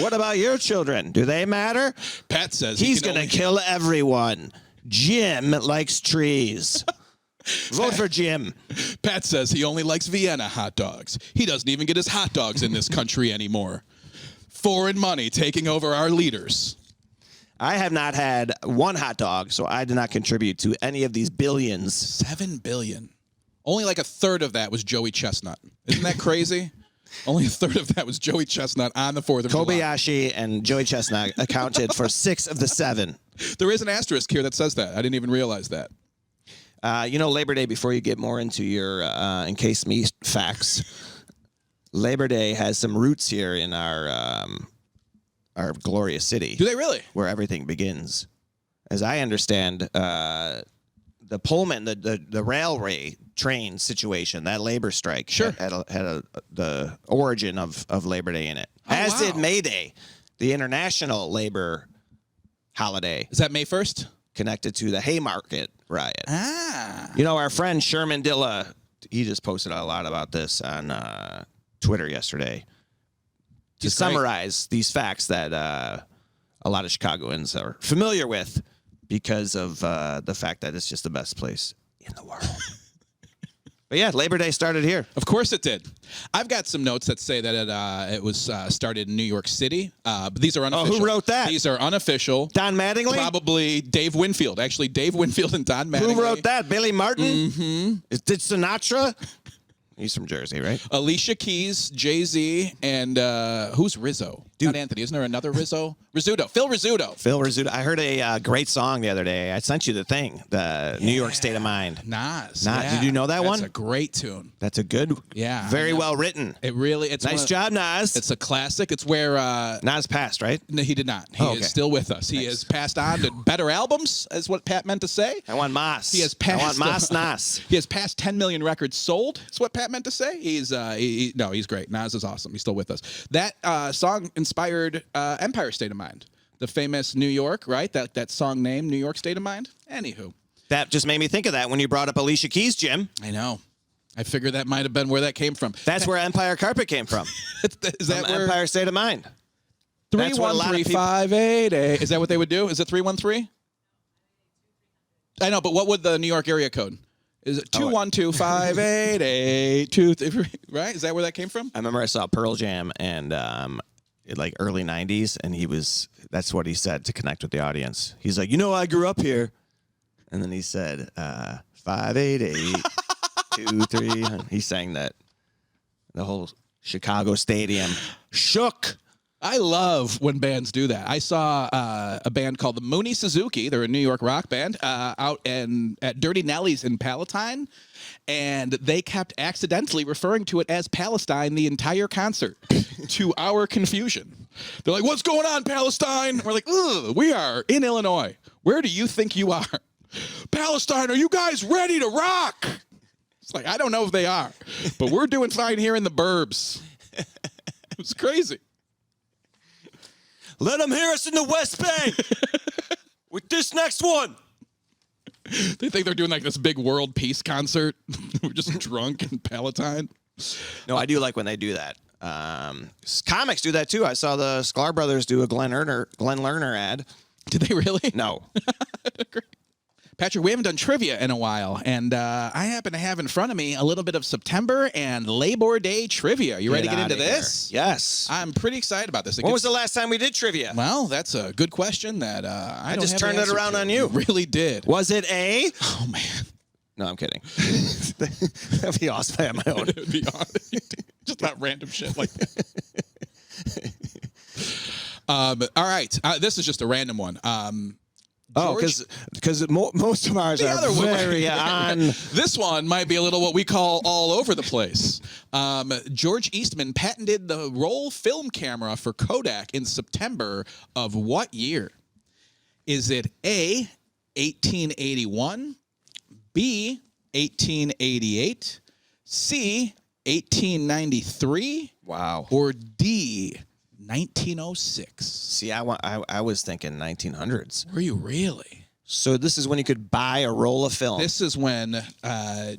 What about your children? Do they matter? Pat says he's going to kill everyone. Jim likes trees. Vote for Jim. Pat says he only likes Vienna hot dogs. He doesn't even get his hot dogs in this country anymore. Foreign money taking over our leaders. I have not had one hot dog, so I did not contribute to any of these billions. 7 billion. Only like a third of that was Joey Chestnut. Isn't that crazy? Only a third of that was Joey Chestnut on the 4th of July. Kobayashi and Joey Chestnut accounted for 6 of the 7. There is an asterisk here that says that. I didn't even realize that. Labor Day, before you get more into your in case me facts, Labor Day has some roots here in our glorious city. Do they really? Where everything begins. As I understand, the Pullman, the railway train situation, that labor strike sure. had the origin of Labor Day in it. Oh, as wow. did May Day, the international labor holiday. Is that May 1st? Connected to the Haymarket riot. Ah. You know, our friend Sherman Dilla, he just posted a lot about this on Twitter yesterday. To summarize these facts that a lot of Chicagoans are familiar with because of the fact that it's just the best place in the world. But yeah, Labor Day started here. Of course it did. I've got some notes that say that it was started in New York City, but these are unofficial. Oh, who wrote that? These are unofficial. Don Mattingly? Probably Dave Winfield. Actually, Dave Winfield and Don Mattingly. Who wrote that? Billy Martin? Mm-hmm. Did Sinatra? He's from Jersey, right? Alicia Keys, Jay-Z, and who's Rizzo? Not Anthony. Isn't there another Rizzo? Rizzuto. Phil Rizzuto. Phil Rizzuto. I heard a great song the other day. I sent you the thing, the New York State of Mind. Nas. Did you know that one? That's a great tune. That's a good, very well written. It really, it's nice job, Nas. It's a classic. It's where Nas passed, right? No, he did not. He is still with us. He has passed on to better albums, is what Pat meant to say. I want Mas. He has passed. I want Mas Nas. He has passed 10 million records sold. That's what Pat meant to say. He's he's great. Nas is awesome. He's still with us. That song inspired Empire State of Mind. The famous New York, right? That song name, New York State of Mind. Anywho. That just made me think of that when you brought up Alicia Keys, Jim. I know. I figured that might have been where that came from. That's where Empire Carpet came from. Is that where Empire State of Mind? 313-588. Is that what they would do? Is it 313? I know, but what would the New York area code? Is it 212-588-23? Right? Is that where that came from? I remember I saw Pearl Jam and like early 90s, and that's what he said to connect with the audience. He's like, I grew up here. And then he said, 588-23. He sang that. The whole Chicago stadium shook. I love when bands do that. I saw a band called the Mooney Suzuki. They're a New York rock band out at Dirty Nelly's in Palatine. And they kept accidentally referring to it as Palestine the entire concert to our confusion. They're like, what's going on, Palestine? We're like, ugh, we are in Illinois. Where do you think you are? Palestine, are you guys ready to rock? It's like, I don't know if they are, but we're doing fine here in the burbs. It was crazy. Let them hear us in the West Bank with this next one. They think they're doing like this big world peace concert. We're just drunk in Palatine. No, I do like when they do that. Comics do that too. I saw the Sklar Brothers do a Glenn Lerner ad. Did they really? No. Great. Patrick, we haven't done trivia in a while, and I happen to have in front of me a little bit of September and Labor Day trivia. You ready to get into this? Yes. I'm pretty excited about this. When was the last time we did trivia? Well, that's a good question that I don't just have turned an it around to. on you. Really did. Was it A? Oh, man. No, I'm kidding. That'd be awesome if I had my own. It'd be awesome. Just not random shit like that. All right. This is just a random one. Because most of ours are very on. This one might be a little what we call all over the place. George Eastman patented the roll film camera for Kodak in September of what year? Is it A, 1881, B, 1888, C, 1893, wow, or D, 1906? See, I was thinking 1900s. Were you really? So this is when you could buy a roll of film. This is when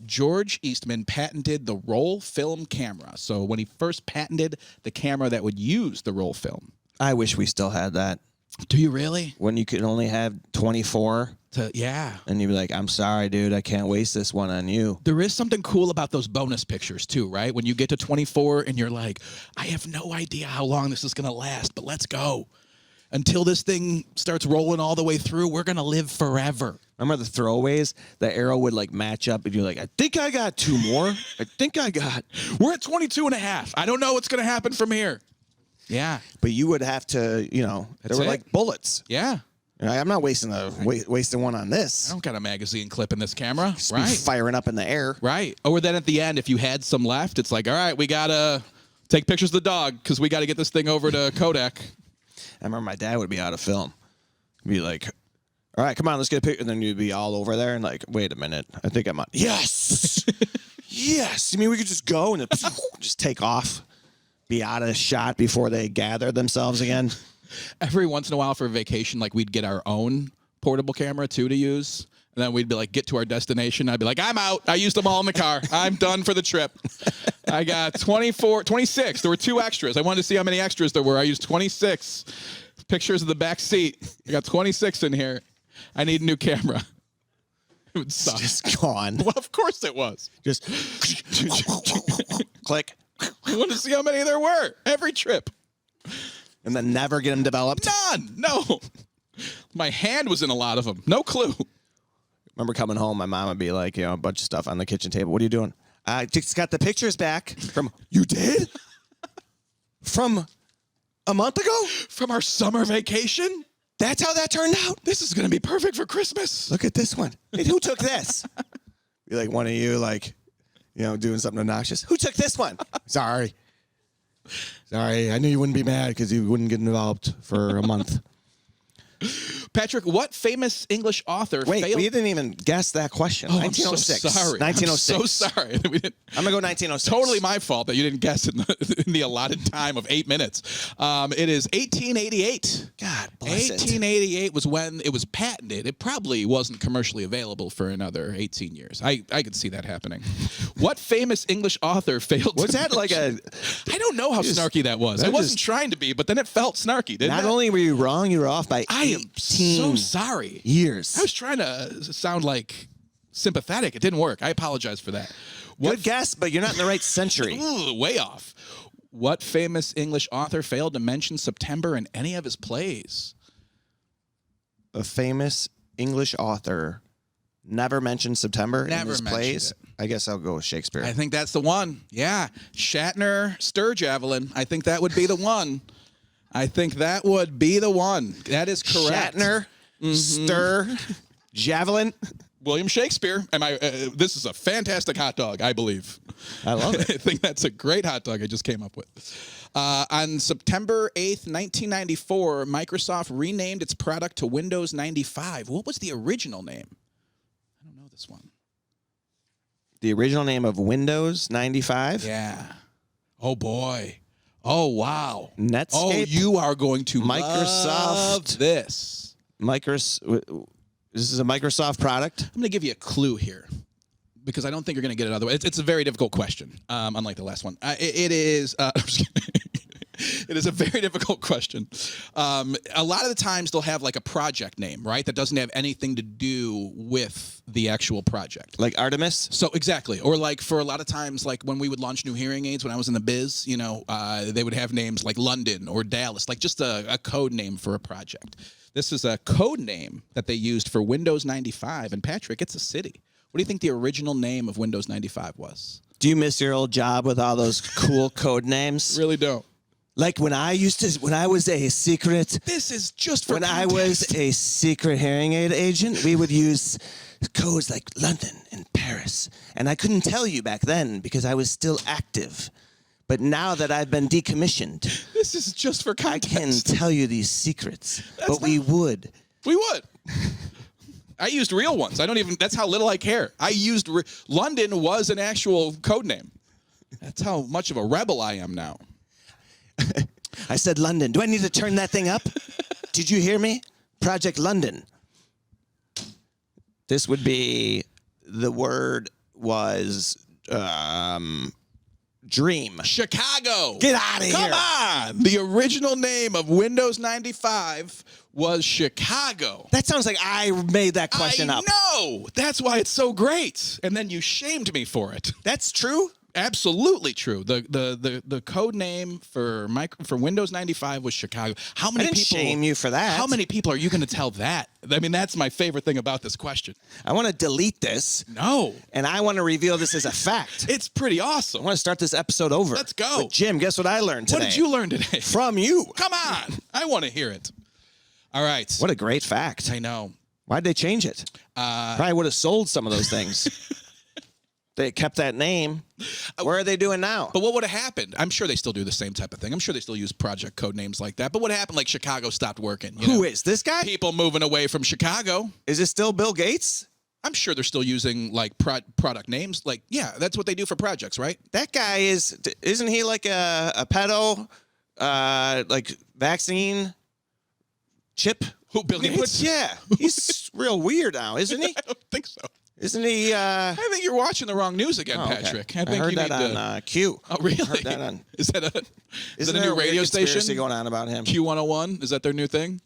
George Eastman patented the roll film camera. So when he first patented the camera that would use the roll film. I wish we still had that. Do you really? When you could only have 24. Yeah. And you'd be like, I'm sorry, dude. I can't waste this one on you. There is something cool about those bonus pictures, too, right? When you get to 24 and you're like, I have no idea how long this is going to last, but let's go. Until this thing starts rolling all the way through, we're going to live forever. Remember the throwaways? The arrow would like match up and you're like, I think I got two more. We're at 22 and a half. I don't know what's going to happen from here. Yeah. But you would have to, there were like bullets. Yeah. I'm not wasting one on this. I don't got a magazine clip in this camera. Just right. Be firing up in the air. Right. Or then at the end, if you had some left, it's like, all right, we got to take pictures of the dog because we got to get this thing over to Kodak. I remember my dad would be out of film. He'd be like, all right, come on, let's get a picture. And then you'd be all over there and like, wait a minute. I think I'm on. Yes. Yes. You mean we could just go and then just take off, be out of shot before they gather themselves again? Every once in a while for a vacation, like we'd get our own portable camera too to use. And then we'd be like, get to our destination. I'd be like, I'm out. I used them all in the car. I'm done for the trip. I got 26. There were 2 extras. I wanted to see how many extras there were. I used 26 pictures of the back seat. I got 26 in here. I need a new camera. It would suck. Just gone. Well, of course it was. Just click. I wanted to see how many there were. Every trip. And then never get them developed. None. No. My hand was in a lot of them. No clue. Remember coming home, my mom would be like, a bunch of stuff on the kitchen table. What are you doing? I just got the pictures back from. You did? From a month ago? From our summer vacation? That's how that turned out? This is going to be perfect for Christmas. Look at this one. Hey, who took this? Be like one of you, doing something obnoxious. Who took this one? Sorry. I knew you wouldn't be mad because you wouldn't get developed for a month. Patrick, what famous English author Wait, failed? we didn't even guess that question. Oh, 1906. I'm so sorry. 1906. I'm so sorry. I'm going to go 1906. Totally my fault that you didn't guess in the allotted time of 8 minutes. It is 1888. God bless it. 1888 was when it was patented. It probably wasn't commercially available for another 18 years. I could see that happening. What famous English author failed Was to that like a... I don't know how snarky that was. I wasn't trying to be, but then it felt snarky, didn't it? Not only were you wrong, you were off by I am 18 so sorry. years. I was trying to sound like sympathetic. It didn't work. I apologize for that. Good guess, but you're not in the right century. Ooh, way off. What famous English author failed to mention September in any of his plays? A famous English author never mentioned September in his plays. I guess I'll go with Shakespeare. I think that's the one. Yeah. Shatner, stir Javelin. I think that would be the one. That is correct. Shatner, stir, Javelin. William Shakespeare. This is a fantastic hot dog, I believe. I love it. I think that's a great hot dog I just came up with. On September 8th, 1994, Microsoft renamed its product to Windows 95. What was the original name? I don't know this one. The original name of Windows 95? Yeah. Oh, boy. Oh, wow. Netscape? Oh, you are going to Microsoft. love this. This is a Microsoft product? I'm going to give you a clue here because I don't think you're going to get it otherwise. It's a very difficult question, unlike the last one. It is it is a very difficult question. A lot of the times they'll have like a project name, right, that doesn't have anything to do with the actual project. Like Artemis? So exactly. Or like for a lot of times, like when we would launch new hearing aids when I was in the biz, they would have names like London or Dallas, like just a code name for a project. This is a code name that they used for Windows 95. And Patrick, it's a city. What do you think the original name of Windows 95 was? Do you miss your old job with all those cool code names? Really don't. Like when I was a secret... This is just for When context. I was a secret hearing aid agent, we would use codes like London and Paris. And I couldn't tell you back then because I was still active. But now that I've been decommissioned... This is just for context. I can tell you these secrets. We would. We would. I used real ones. That's how little I care. I used... London was an actual code name. That's how much of a rebel I am now. I said London. Do I need to turn that thing up? Did you hear me? Project London. This would be, the word was dream. Chicago. Get out of here. Come on. The original name of Windows 95 was Chicago. That sounds like I made that question up. I know. That's why it's so great. And then you shamed me for it. That's true? Absolutely true. The code name for Windows 95 was Chicago. How many I didn't people shame you for that. How many people are you going to tell that? I mean, that's my favorite thing about this question. I want to delete this. No. And I want to reveal this as a fact. It's pretty awesome. I want to start this episode over. Let's go. But Jim, guess what I learned today? What did you learn today? From you. Come on. I want to hear it. All right. What a great fact. I know. Why'd they change it? Probably would have sold some of those things. They kept that name. Where are they doing now? But what would have happened? I'm sure they still do the same type of thing. I'm sure they still use project code names like that. But what happened? Like Chicago stopped working. Who is this guy? People moving away from Chicago. Is it still Bill Gates? I'm sure they're still using like product names. Like, yeah, that's what they do for projects, right? That guy isn't he like a pedo, like vaccine chip Who, Bill Gates? Yeah, he's real weird now, isn't he? I don't think so. Isn't he? I think you're watching the wrong news again, Patrick. Okay. I think heard you that need on Q. Oh, really? I heard that on. Is that a Isn't new radio station going on about him? Q101? Is that their new thing?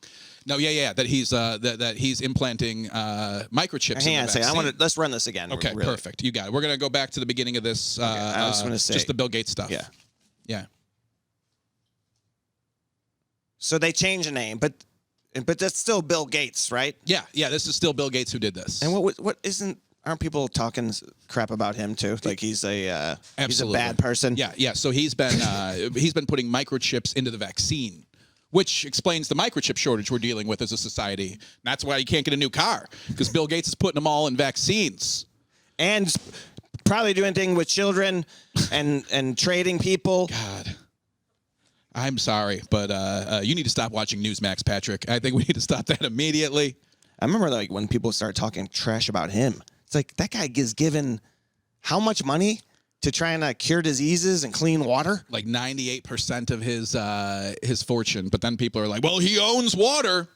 No, yeah. That he's that he's implanting microchips. Hang on a second. vaccine. Let's run this again. Okay, really. Perfect. You got it. We're gonna go back to the beginning of this. I was gonna say just the Bill Gates stuff. Yeah. So they changed the name, but that's still Bill Gates, right? Yeah. This is still Bill Gates who did this. And aren't people talking crap about him too? Like he's a bad person. Yeah. So he's been putting microchips into the vaccine, which explains the microchip shortage we're dealing with as a society. And that's why you can't get a new car, because Bill Gates is putting them all in vaccines. And probably doing things with children and trading people. God. I'm sorry, but you need to stop watching Newsmax, Patrick. I think we need to stop that immediately. I remember like when people started talking trash about him. It's like that guy is given how much money to try and cure diseases and clean water? Like 98% of his fortune. But then people are like, well, he owns water.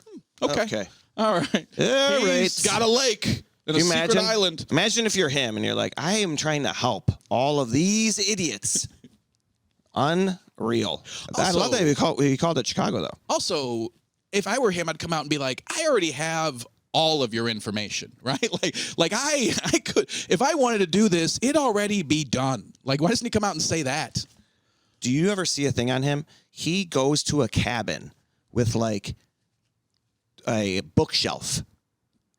Okay. All right. He's got a lake and a secret island. Imagine if you're him and you're like, I am trying to help all of these idiots. Unreal. I love that he called it Chicago, though. Also, if I were him, I'd come out and be like, I already have all of your information, right? Like I could, if I wanted to do this, it'd already be done. Like, why doesn't he come out and say that? Do you ever see a thing on him? He goes to a cabin with like a bookshelf,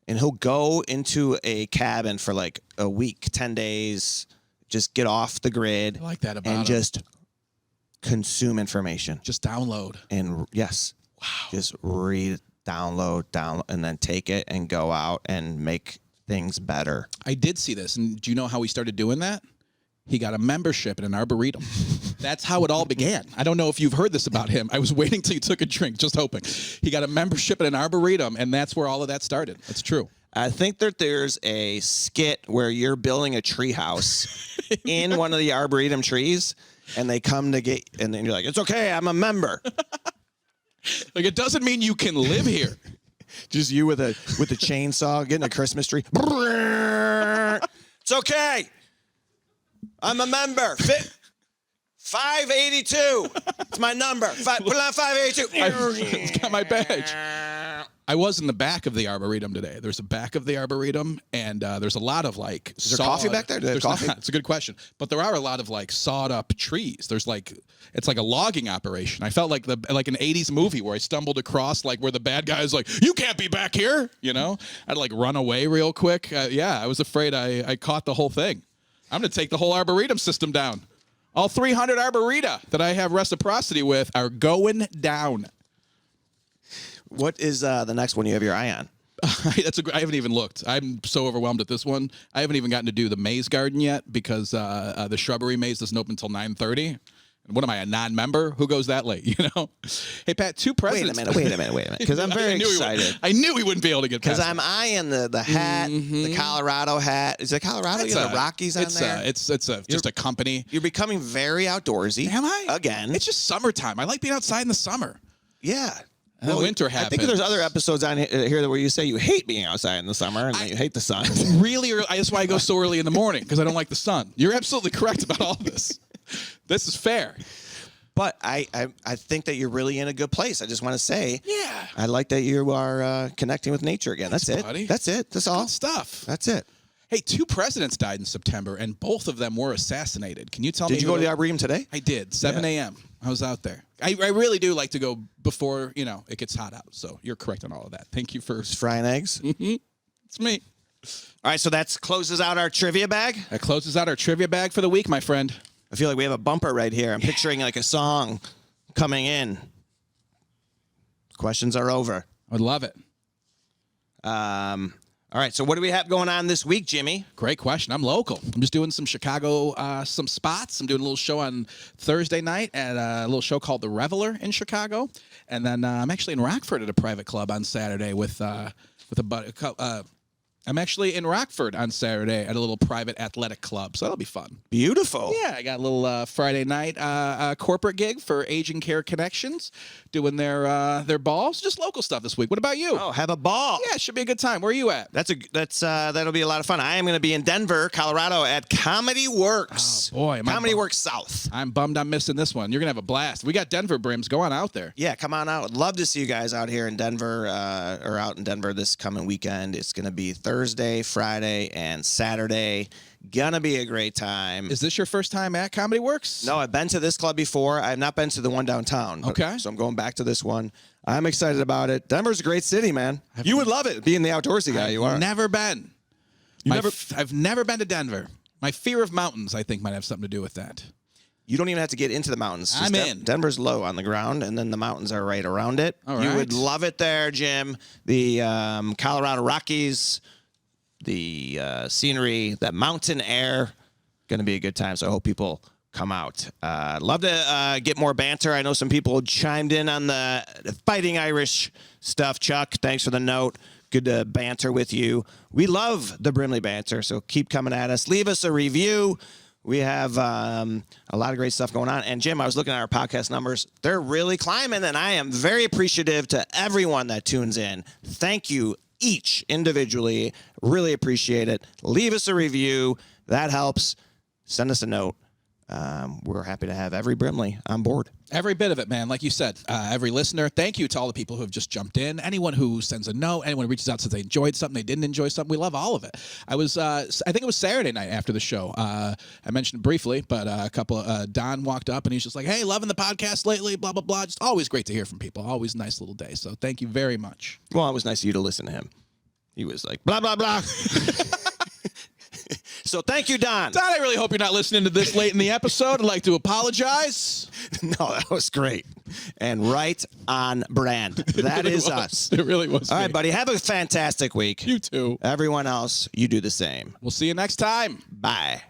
and he'll go into a cabin for like a week, 10 days, just get off the grid. I like that about him. And just consume information. Just download. And yes. Wow. Just read, download, and then take it and go out and make things better. I did see this. And do you know how he started doing that? He got a membership in an arboretum. That's how it all began. I don't know if you've heard this about him. I was waiting till you took a drink, just hoping. He got a membership in an arboretum, and that's where all of that started. That's true. I think that there's a skit where you're building a tree house in one of the arboretum trees, and they come to get, and then you're like, it's okay, I'm a member. Like, it doesn't mean you can live here. Just you with a chainsaw getting a Christmas tree. It's okay. I'm a member. 582. It's my number. Put on 582. It's got my badge. I was in the back of the Arboretum today. There's a back of the Arboretum, and there's a lot of like. Is there coffee back there? There's coffee? Not. It's a good question, but there are a lot of like sawed up trees. There's like, it's like a logging operation. I felt like an '80s movie where I stumbled across like where the bad guy is like, "You can't be back here," you know. I'd like run away real quick. Yeah, I was afraid I caught the whole thing. I'm gonna take the whole Arboretum system down. All 300 Arboreta that I have reciprocity with are going down. What is the next one you have your eye on? I haven't even looked. I'm so overwhelmed at this one. I haven't even gotten to do the maze garden yet because the shrubbery maze doesn't open until 9:30. What am I, a non-member? Who goes that late? You know? Hey, Pat, two presidents. Wait a minute. Because I'm very excited. I knew he wouldn't be able to get past. Because I'm eyeing the hat, the Colorado hat. Is it Colorado? You got the Rockies on there. It's just a company. You're becoming very outdoorsy. Am I? Again. It's just summertime. I like being outside in the summer. Yeah. Well, winter happens. I think there's other episodes on here where you say you hate being outside in the summer and you hate the sun. Really early. That's why I go so early in the morning, because I don't like the sun. You're absolutely correct about all this. This is fair. But I think that you're really in a good place. I just want to say, yeah, I like that you are connecting with nature again. That's it. Buddy. That's it. That's all. Good stuff. That's it. Hey, 2 presidents died in September, and both of them were assassinated. Can you tell me? Did you go to the Arboretum today? I did. 7 a.m. I was out there. I really do like to go before, it gets hot out. So you're correct on all of that. Thank you for frying eggs. It's me. All right, so that closes out our trivia bag. That closes out our trivia bag for the week, my friend. I feel like we have a bumper right here. I'm picturing like a song coming in. Questions are over. I'd love it. All right, so what do we have going on this week, Jimmy? Great question. I'm local. I'm just doing some Chicago, some spots. I'm doing a little show on Thursday night at a little show called The Reveler in Chicago. And then I'm actually in Rockford at a private club on Saturday with a buddy. I'm actually in Rockford on Saturday at a little private athletic club, so that'll be fun. Beautiful. Yeah, I got a little Friday night corporate gig for Aging Care Connections, doing their balls, just local stuff this week. What about you? Oh, have a ball. Yeah, it should be a good time. Where are you at? That'll be a lot of fun. I am going to be in Denver, Colorado at Comedy Works. Oh, boy. Comedy Works South. I'm bummed I'm missing this one. You're going to have a blast. We got Denver brims. Go on out there. Yeah, come on out. I'd love to see you guys out here in Denver or out in Denver this coming weekend. It's going to be Thursday, Friday, and Saturday. Gonna be a great time. Is this your first time at Comedy Works? No, I've been to this club before. I've not been to the one downtown. Okay. So I'm going back to this one. I'm excited about it. Denver's a great city, man. You would love it, being the outdoorsy guy you are. Never been. I've never been to Denver. My fear of mountains, I think, might have something to do with that. You don't even have to get into the mountains. I'm in. Denver's low on the ground, and then the mountains are right around it. All You right. would love it there, Jim. The Colorado Rockies, the scenery, the mountain air, going to be a good time. So I hope people come out. Love to get more banter. I know some people chimed in on the Fighting Irish stuff. Chuck, thanks for the note. Good to banter with you. We love the Brimley banter, so keep coming at us. Leave us a review. We have a lot of great stuff going on. And, Jim, I was looking at our podcast numbers. They're really climbing, and I am very appreciative to everyone that tunes in. Thank you each individually. Really appreciate it. Leave us a review. That helps. Send us a note. We're happy to have every Brimley on board. Every bit of it, man. Like you said, every listener. Thank you to all the people who have just jumped in. Anyone who sends a note, anyone who reaches out says they enjoyed something, they didn't enjoy something. We love all of it. I think it was Saturday night after the show. I mentioned it briefly, but Don walked up and he's just like, "Hey, loving the podcast lately, blah, blah, blah." Just always great to hear from people. Always a nice little day. So thank you very much. Well, it was nice of you to listen to him. He was like, blah, blah, blah. So thank you, Don. Don, I really hope you're not listening to this late in the episode. I'd like to apologize. No, that was great. And right on brand. That really is was. us. It really was. All me. right, buddy. Have a fantastic week. You too. Everyone else, you do the same. We'll see you next time. Bye.